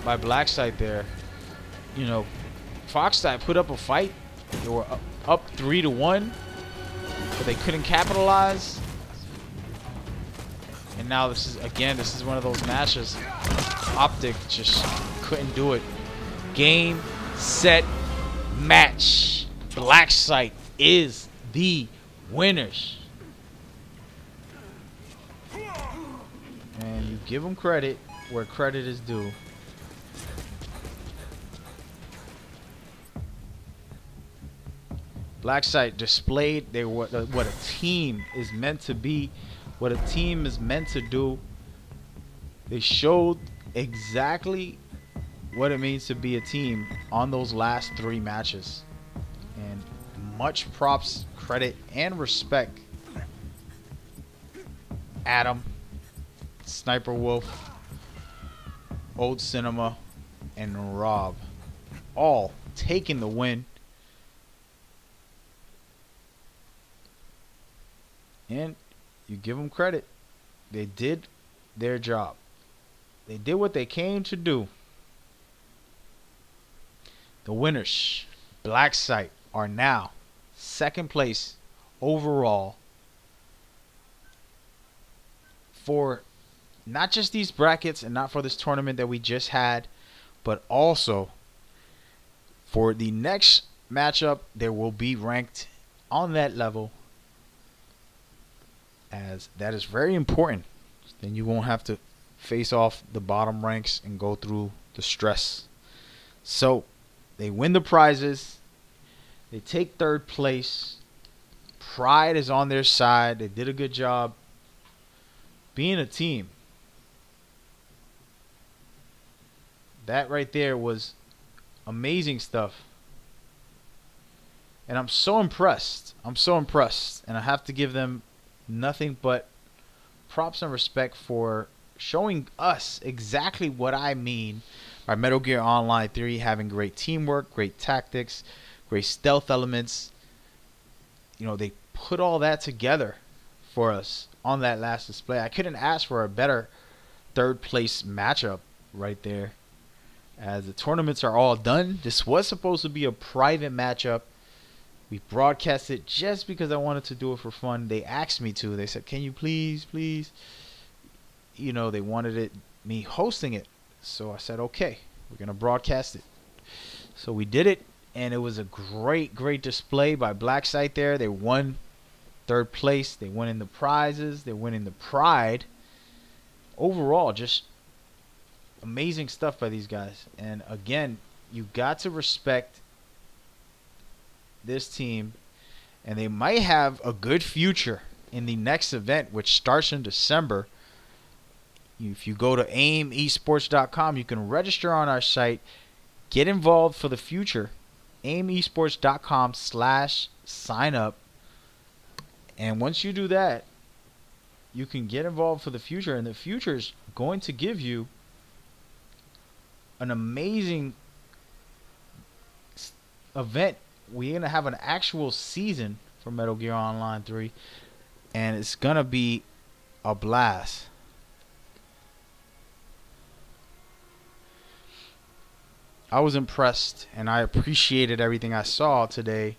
by Blacksite there. You know, Foxdie put up a fight. They were up 3-1, but they couldn't capitalize. And now this is one of those matches. Optic just couldn't do it. Game, set, match. Black Site is the winners. And you give them credit where credit is due. Black Site displayed what a team is meant to be, what a team is meant to do. They showed exactly what it means to be a team on those last 3 matches. And much props, credit, and respect. Adam, Sniper Wolf, Old Cinema, and Rob, all taking the win. And you give them credit. They did their job. They did what they came to do. The winners, Black Site, are now 2nd place overall for not just these brackets and not for this tournament that we just had, but also for the next matchup. There will be ranked on that level, as that is very important. Then you won't have to face off the bottom ranks and go through the stress. So they win the prizes. They take 3rd place. Pride is on their side. They did a good job being a team. That right there was amazing stuff. And I'm so impressed. I'm so impressed. And I have to give them nothing but props and respect for showing us exactly what I mean by Metal Gear Online 3 having great teamwork, great tactics, great stealth elements. You know, they put all that together for us on that last display. I couldn't ask for a better 3rd place matchup right there. As the tournaments are all done, this was supposed to be a private matchup. We broadcast it just because I wanted to do it for fun. They asked me to. They said, "Can you please?" You know, they wanted me hosting it. So I said, "Okay, we're going to broadcast it." So we did it, and it was a great display by Black Site there. They won 3rd place. They won in the prizes. They won in the pride. Overall, just amazing stuff by these guys. And again, you got to respect this team, and they might have a good future in the next event, which starts in December. If you go to aimesports.com, you can register on our site, get involved for the future. aimesports.com/sign up. And once you do that, you can get involved for the future, and the future is going to give you an amazing event. We're going to have an actual season for Metal Gear Online 3, and it's going to be a blast. I was impressed, and I appreciated everything I saw today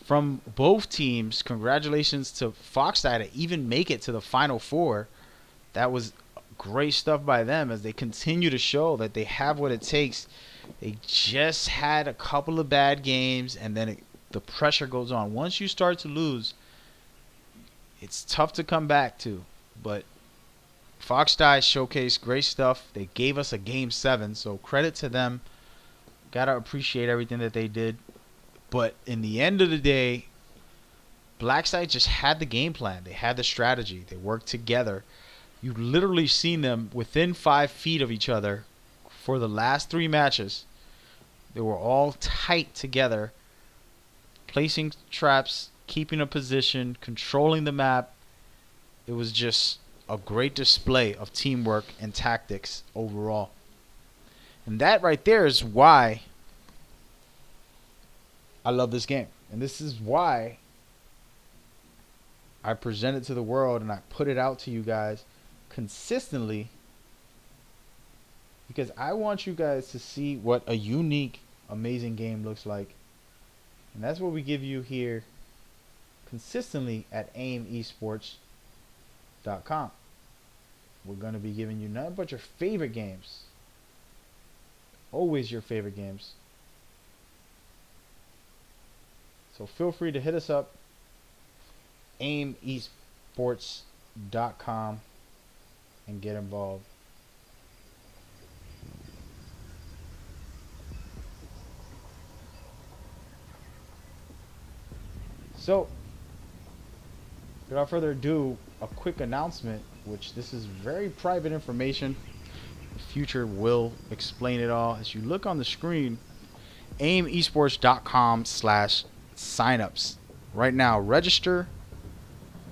from both teams. Congratulations to Foxeye to even make it to the Final Four. That was great stuff by them, as they continue to show that they have what it takes. They just had a couple of bad games, and then the pressure goes on. Once you start to lose, it's tough to come back to. But Foxeye showcased great stuff. They gave us a Game 7, so credit to them. Gotta appreciate everything that they did. But in the end of the day, Black Site just had the game plan. They had the strategy. They worked together. You've literally seen them within 5 feet of each other for the last 3 matches. They were all tight together, placing traps, keeping a position, controlling the map. It was just a great display of teamwork and tactics overall. And that right there is why I love this game. And this is why I present it to the world and I put it out to you guys consistently, because I want you guys to see what a unique, amazing game looks like. And that's what we give you here consistently at aimesports.com. we're going to be giving you nothing but your favorite games. Always your favorite games. So feel free to hit us up. aimesports.com and get involved. So, without further ado, a quick announcement, which this is very private information. The future will explain it all. As you look on the screen, aimesports.com/signups. Right now, register,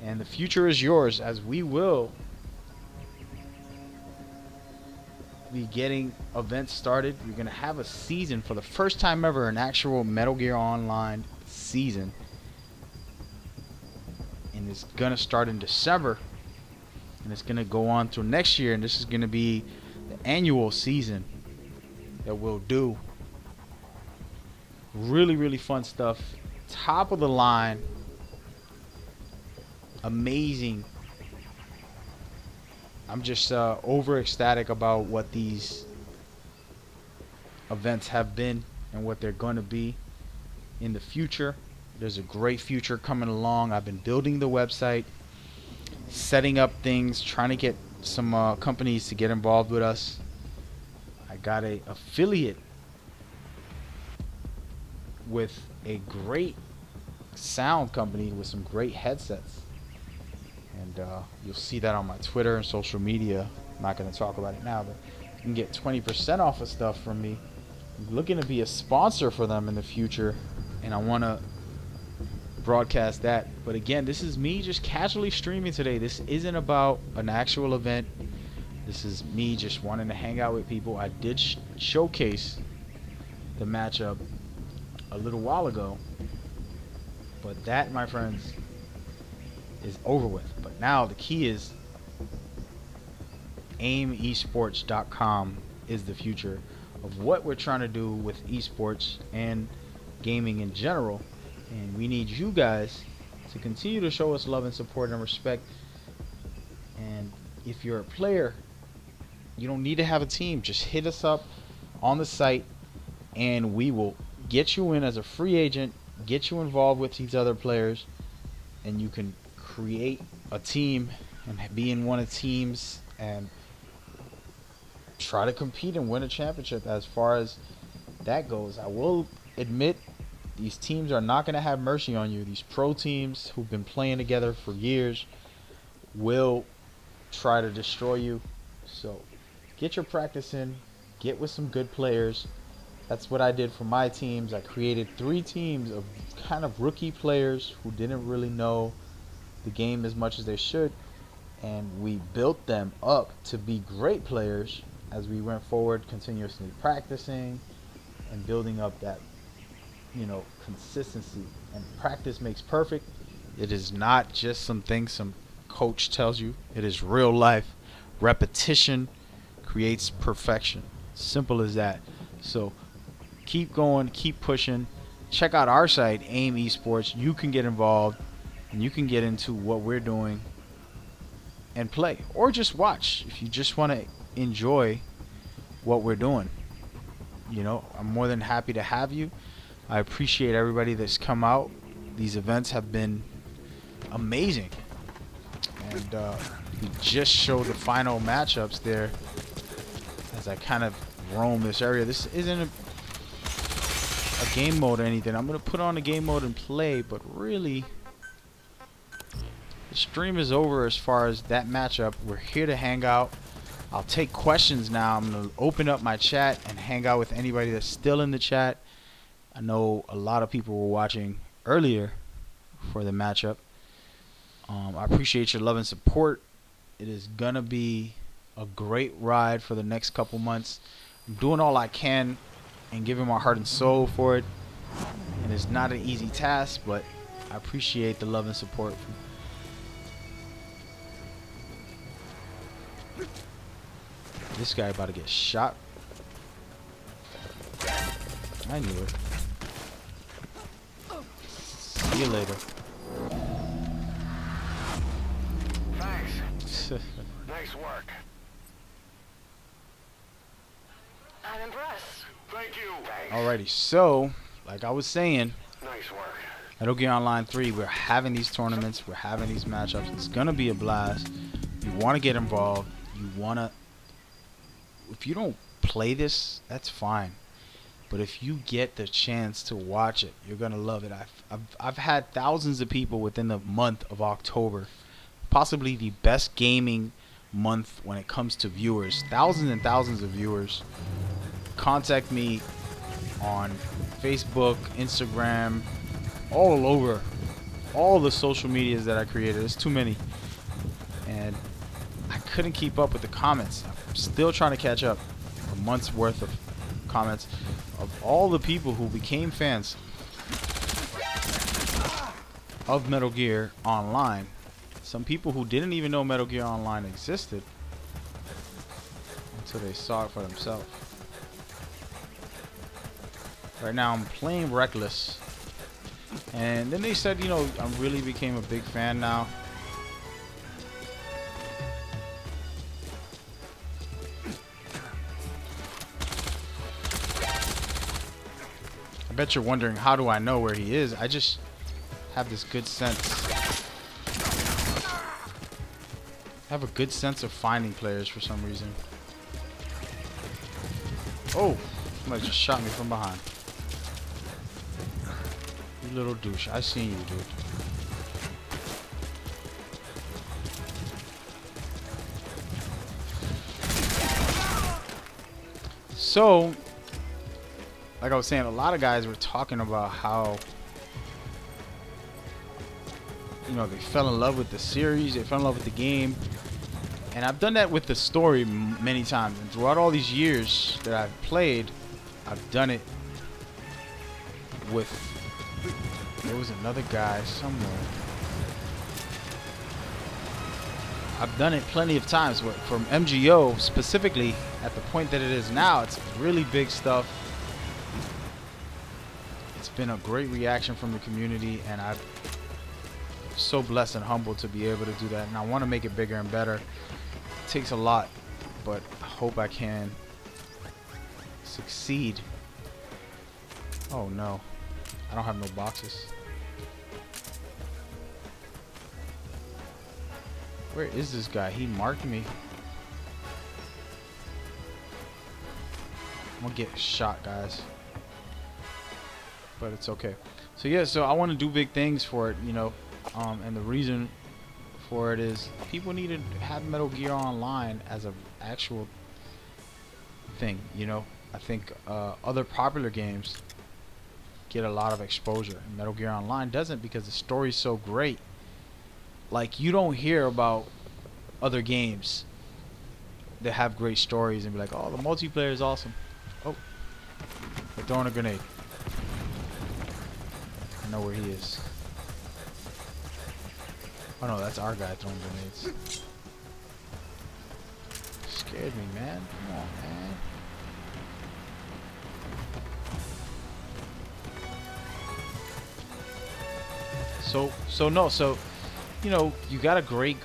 and the future is yours, as we will be getting events started. You're going to have a season for the first time ever, an actual Metal Gear Online season. And it's going to start in December, and it's going to go on through next year, and this is going to be the annual season that we'll do. Really, really fun stuff. Top of the line. Amazing. I'm just over ecstatic about what these events have been and what they're going to be in the future. There's a great future coming along. I've been building the website, setting up things, trying to get some companies to get involved with us. I got a affiliate with a great sound company with some great headsets, and you'll see that on my Twitter and social media. I'm not going to talk about it now, but you can get 20% off of stuff from me. I'm looking to be a sponsor for them in the future, and I want to broadcast that. But again, this is me just casually streaming today. This isn't about an actual event. This is me just wanting to hang out with people. I did showcase the matchup a little while ago, but that, my friends, is over with. But now the key is aimesports.com is the future of what we're trying to do with esports and gaming in general. And we need you guys to continue to show us love and support and respect. And if you're a player, you don't need to have a team. Just hit us up on the site, and we will get you in as a free agent, get you involved with these other players, and you can create a team and be in one of the teams and try to compete and win a championship. As far as that goes, I will admit, these teams are not going to have mercy on you. These pro teams who've been playing together for years will try to destroy you. So get your practice in, get with some good players. That's what I did for my teams. I created 3 teams of kind of rookie players who didn't really know the game as much as they should, and we built them up to be great players as we went forward, continuously practicing and building up that, you know, consistency. And practice makes perfect. It is not just some things some coach tells you. It is real life. Repetition creates perfection. Simple as that. So keep going, keep pushing. Check out our site, AIM Esports. You can get involved and you can get into what we're doing and play, or just watch if you just want to enjoy what we're doing. You know, I'm more than happy to have you. I appreciate everybody that's come out. These events have been amazing, and we just showed the final matchups there as I kind of roam this area. This isn't a game mode or anything. I'm gonna put on a game mode and play, but really the stream is over as far as that matchup. We're here to hang out. I'll take questions now. I'm gonna open up my chat and hang out with anybody that's still in the chat. I know a lot of people were watching earlier for the matchup. I appreciate your love and support. It is gonna be a great ride for the next couple months. I'm doing all I can and giving my heart and soul for it, and it's not an easy task, but I appreciate the love and support. This guy about to get shot. I knew it. See you later. Thanks. Nice work. I'm impressed. Thank you. Thanks. Alrighty, so like I was saying, Nice work. Metal Gear Online 3, we're having these tournaments, we're having these matchups. It's gonna be a blast. You want to get involved. You want to. If you don't play this, that's fine. But if you get the chance to watch it, you're gonna love it. I've had thousands of people within the month of October, possibly the best gaming month when it comes to viewers. Thousands and thousands of viewers contact me on Facebook, Instagram, all over, all the social medias that I created. There's too many, and I couldn't keep up with the comments. I'm still trying to catch up. A month's worth of comments of all the people who became fans of Metal Gear Online. Some people who didn't even know Metal Gear Online existed until they saw it for themselves. Right now I'm playing Reckless, and then they said, you know, I really became a big fan now. I bet you're wondering, how do I know where he is? I just have this good sense. I have a good sense of finding players for some reason. Oh, somebody just shot me from behind. You little douche. I seen you, dude. So, like I was saying, a lot of guys were talking about how, you know, they fell in love with the series, they fell in love with the game. And I've done that with the story many times. And throughout all these years that I've played, I've done it with, there was another guy somewhere. I've done it plenty of times. But from MGO specifically, at the point that it is now, it's really big stuff. It's been a great reaction from the community, and I'm so blessed and humbled to be able to do that. And I want to make it bigger and better. It takes a lot, but I hope I can succeed. Oh no, I don't have no boxes. Where is this guy? He marked me. I'm gonna get shot, guys. But it's okay. So yeah, so I want to do big things for it, you know. And the reason for it is people need to have Metal Gear Online as an actual thing, you know. I think other popular games get a lot of exposure, and Metal Gear Online doesn't, because the story's so great. Like, you don't hear about other games that have great stories and be like, oh, the multiplayer is awesome. Oh, they're throwing a grenade. I know where he is. Oh no, that's our guy throwing grenades. Scared me, man. Come on, man. So, you know, you got a great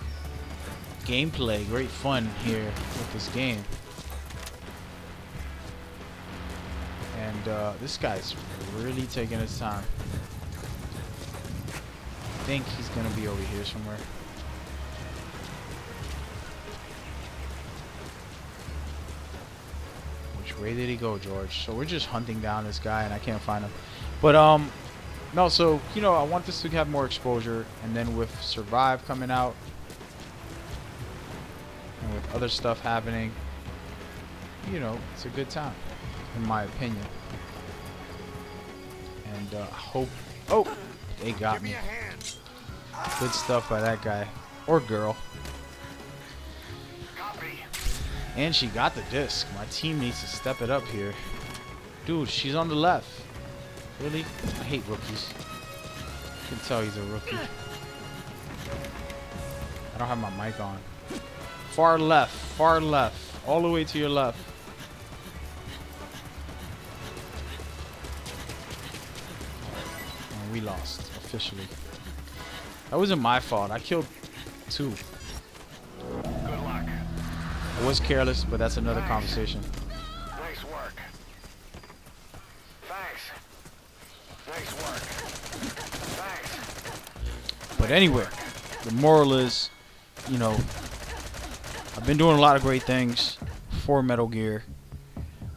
gameplay, great fun here with this game. And this guy's really taking his time. I think he's gonna be over here somewhere. Which way did he go, George? So we're just hunting down this guy, and I can't find him. But no, so, you know, I want this to have more exposure, and then with Survive coming out, and with other stuff happening, you know, it's a good time, in my opinion. And I hope, oh, they got me. Good stuff by that guy, or girl. Copy. And she got the disc. My team needs to step it up here. Dude, she's on the left. Really? I hate rookies. You can tell he's a rookie. I don't have my mic on. Far left, all the way to your left. And we lost, officially. That wasn't my fault. I killed 2. was careless, but that's another conversation. Nice work. Thanks. Nice work. Thanks. But anyway, the moral is, you know, I've been doing a lot of great things for Metal Gear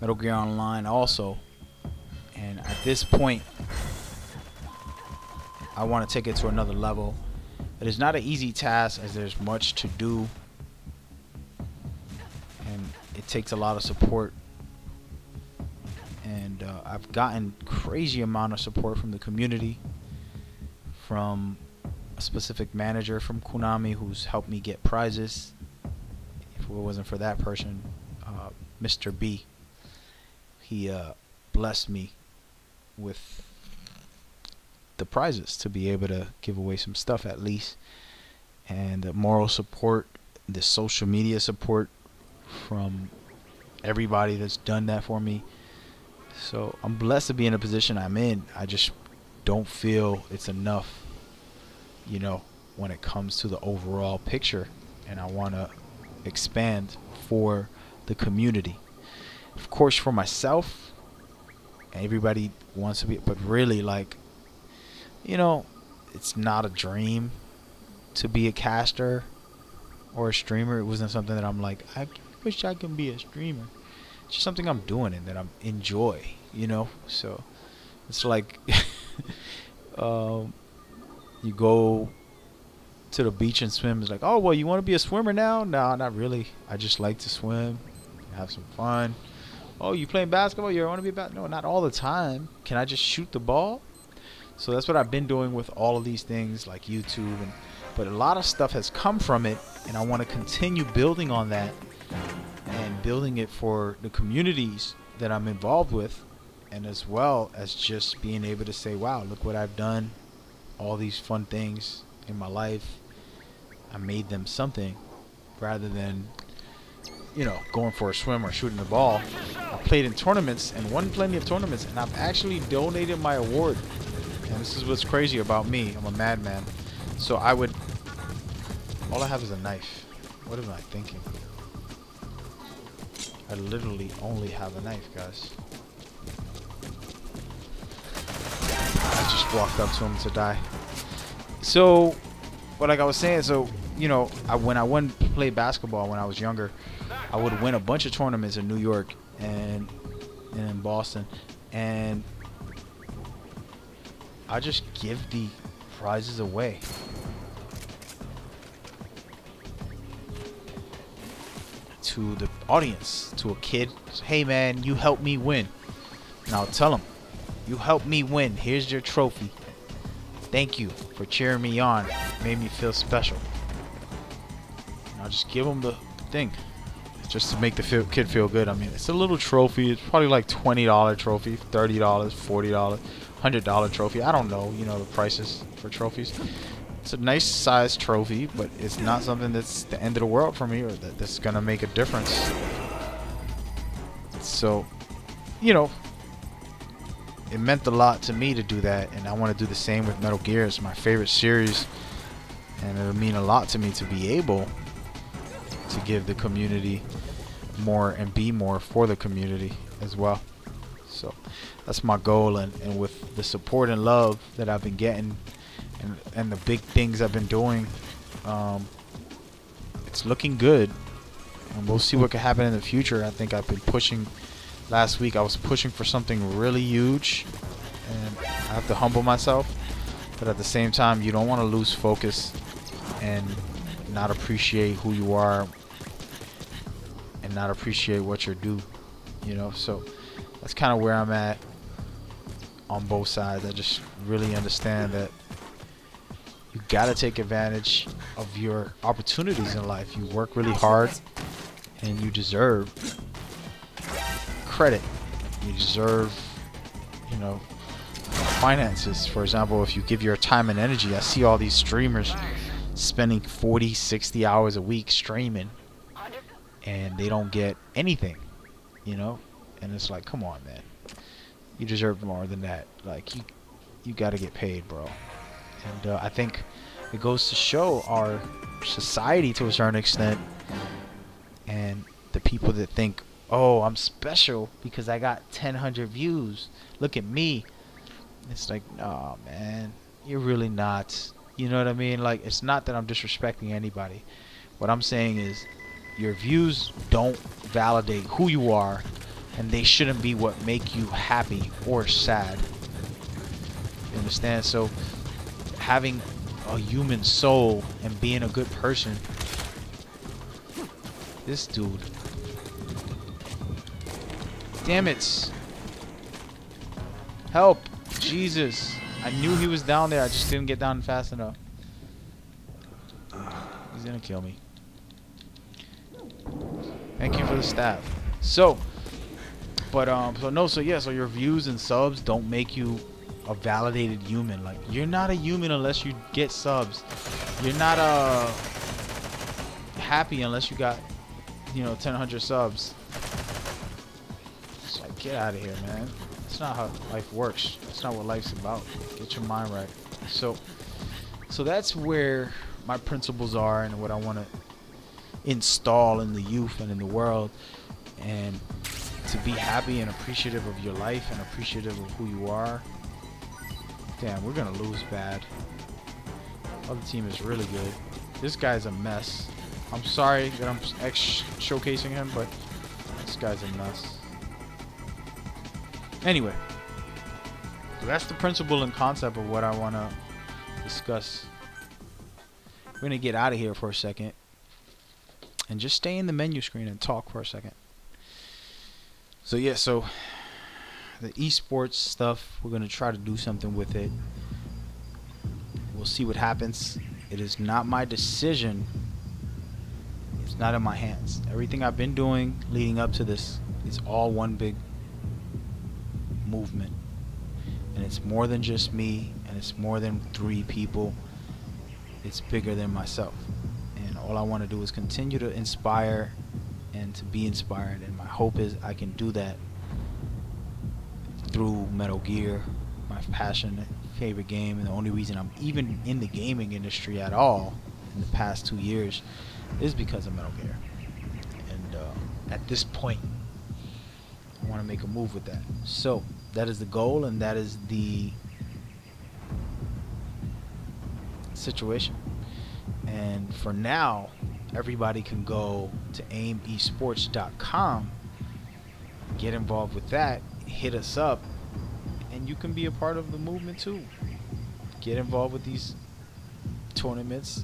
Online also. And at this point, I want to take it to another level. It is not an easy task as there's much to do. And it takes a lot of support. And I've gotten crazy amount of support from the community. From a specific manager from Konami who's helped me get prizes. If it wasn't for that person, Mr. B, he blessed me with the prizes to be able to give away some stuff at least. And the moral support, the social media support from everybody that's done that for me. So I'm blessed to be in a position I'm in. I just don't feel it's enough, you know, when it comes to the overall picture, and I want to expand for the community. Of course, for myself, everybody wants to be, but really, like, you know, it's not a dream to be a caster or a streamer. It wasn't something that I'm like, I wish I can be a streamer. It's just something I'm doing and that I enjoy, you know. So it's like you go to the beach and swim. It's like, oh, well, you want to be a swimmer now? No, not really. I just like to swim, have some fun. Oh, you playing basketball? You want to be No, not all the time. Can I just shoot the ball? So that's what I've been doing with all of these things like YouTube, but a lot of stuff has come from it, and I want to continue building on that and building it for the communities that I'm involved with, and as well as just being able to say, wow, look what I've done, all these fun things in my life. I made them something rather than, you know, going for a swim or shooting the ball. I played in tournaments and won plenty of tournaments, and I've actually donated my award. And this is what's crazy about me. I'm a madman. So I would... All I have is a knife. What am I thinking? I literally only have a knife, guys. I just walked up to him to die. So, but like I was saying, so, you know, when I went to play basketball when I was younger, I would win a bunch of tournaments in New York and in Boston. And I just give the prizes away. To the audience, to a kid. Hey man, you helped me win. And I'll tell him, you helped me win. Here's your trophy. Thank you for cheering me on. It made me feel special. And I'll just give him the thing. Just to make the kid feel good. I mean, it's a little trophy. It's probably like $20 trophy, $30, $40, $100 trophy. I don't know, you know, the prices for trophies. It's a nice size trophy, but it's not something that's the end of the world for me or that's gonna make a difference. So, you know, it meant a lot to me to do that, and I want to do the same with Metal Gear. It's my favorite series, and it'll mean a lot to me to be able to give the community more and be more for the community as well. So that's my goal, and with the support and love that I've been getting and the big things I've been doing, it's looking good, and we'll see what can happen in the future. I think I've been pushing. Last week I was pushing for something really huge, and I have to humble myself, but at the same time you don't want to lose focus and not appreciate who you are and not appreciate what you're due, you know. So that's kind of where I'm at on both sides. I just really understand that you gotta take advantage of your opportunities in life. You work really hard and you deserve credit. You deserve, you know, finances. For example, if you give your time and energy, I see all these streamers spending 40, 60 hours a week streaming and they don't get anything, you know. And it's like, come on, man, you deserve more than that. Like, you gotta get paid, bro. And I think it goes to show our society to a certain extent, and people that think, oh, I'm special because I got 1,000 views. Look at me. It's like, oh man, you're really not. You know what I mean? Like, it's not that I'm disrespecting anybody. What I'm saying is, your views don't validate who you are, and they shouldn't be what make you happy or sad. You understand? So, having a human soul and being a good person. This dude. Damn it. Help. Jesus. I knew he was down there. I just didn't get down fast enough. He's gonna kill me. Thank you for the stab. So, but so your views and subs don't make you a validated human. Like, you're not a human unless you get subs. You're not happy unless you got, 1,000 subs. It's like, get out of here, man. That's not how life works. That's not what life's about. Get your mind right. So that's where my principles are and what I want to install in the youth and in the world, and to be happy and appreciative of your life and appreciative of who you are. Damn, we're gonna lose bad. Other team is really good. This guy's a mess. I'm sorry that I'm showcasing him, but this guy's a mess. Anyway, so that's the principle and concept of what I want to discuss. We're going to get out of here for a second and just stay in the menu screen and talk for a second. So yeah, so the esports stuff, we're going to try to do something with it. We'll see what happens. It is not my decision. It's not in my hands. Everything I've been doing leading up to this is all one big movement, and it's more than just me, and it's more than 3 people. It's bigger than myself, and all I want to do is continue to inspire and to be inspired, and my hope is I can do that through Metal Gear, my passion, favorite game, and the only reason I'm even in the gaming industry at all in the past 2 years is because of Metal Gear. And at this point, I want to make a move with that. So that is the goal, and that is the situation. And for now, everybody can go to aimesports.com, get involved with that, hit us up, and you can be a part of the movement too. Get involved with these tournaments,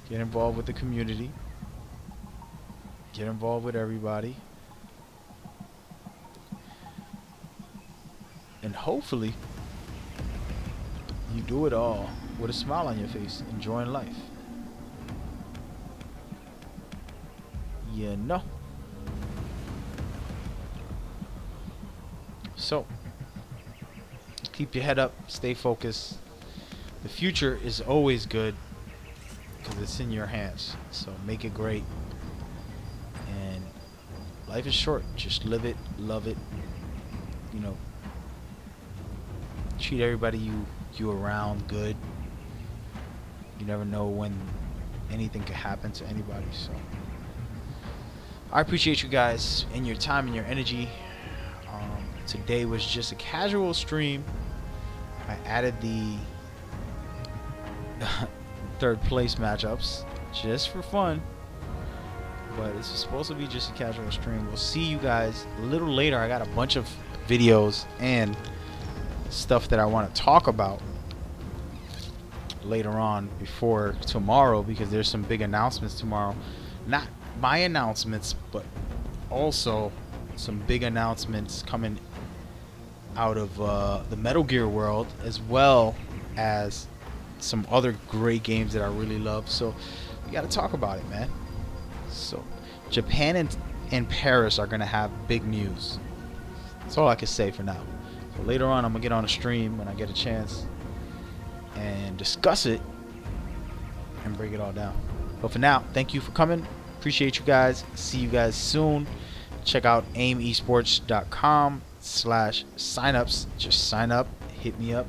get involved with the community, get involved with everybody, and hopefully you do it all with a smile on your face, enjoying life. You know. So keep your head up, stay focused. The future is always good because it's in your hands, so make it great. And life is short, just live it, love it, treat everybody you around good. You never know when anything could happen to anybody. So I appreciate you guys and your time and your energy. Today was just a casual stream. I added the third place matchups just for fun, but it's supposed to be just a casual stream. We'll see you guys a little later. I got a bunch of videos and stuff that I want to talk about later on before tomorrow, because there's some big announcements tomorrow. Not my announcements, but also some big announcements coming out of the Metal Gear world, as well as some other great games that I really love. So we got to talk about it, man. So Japan and Paris are going to have big news. That's all I can say for now. So later on, I'm going to get on a stream when I get a chance and discuss it and break it all down. But for now, thank you for coming. Appreciate you guys. See you guys soon. Check out aimesports.com/signups. Just sign up, hit me up.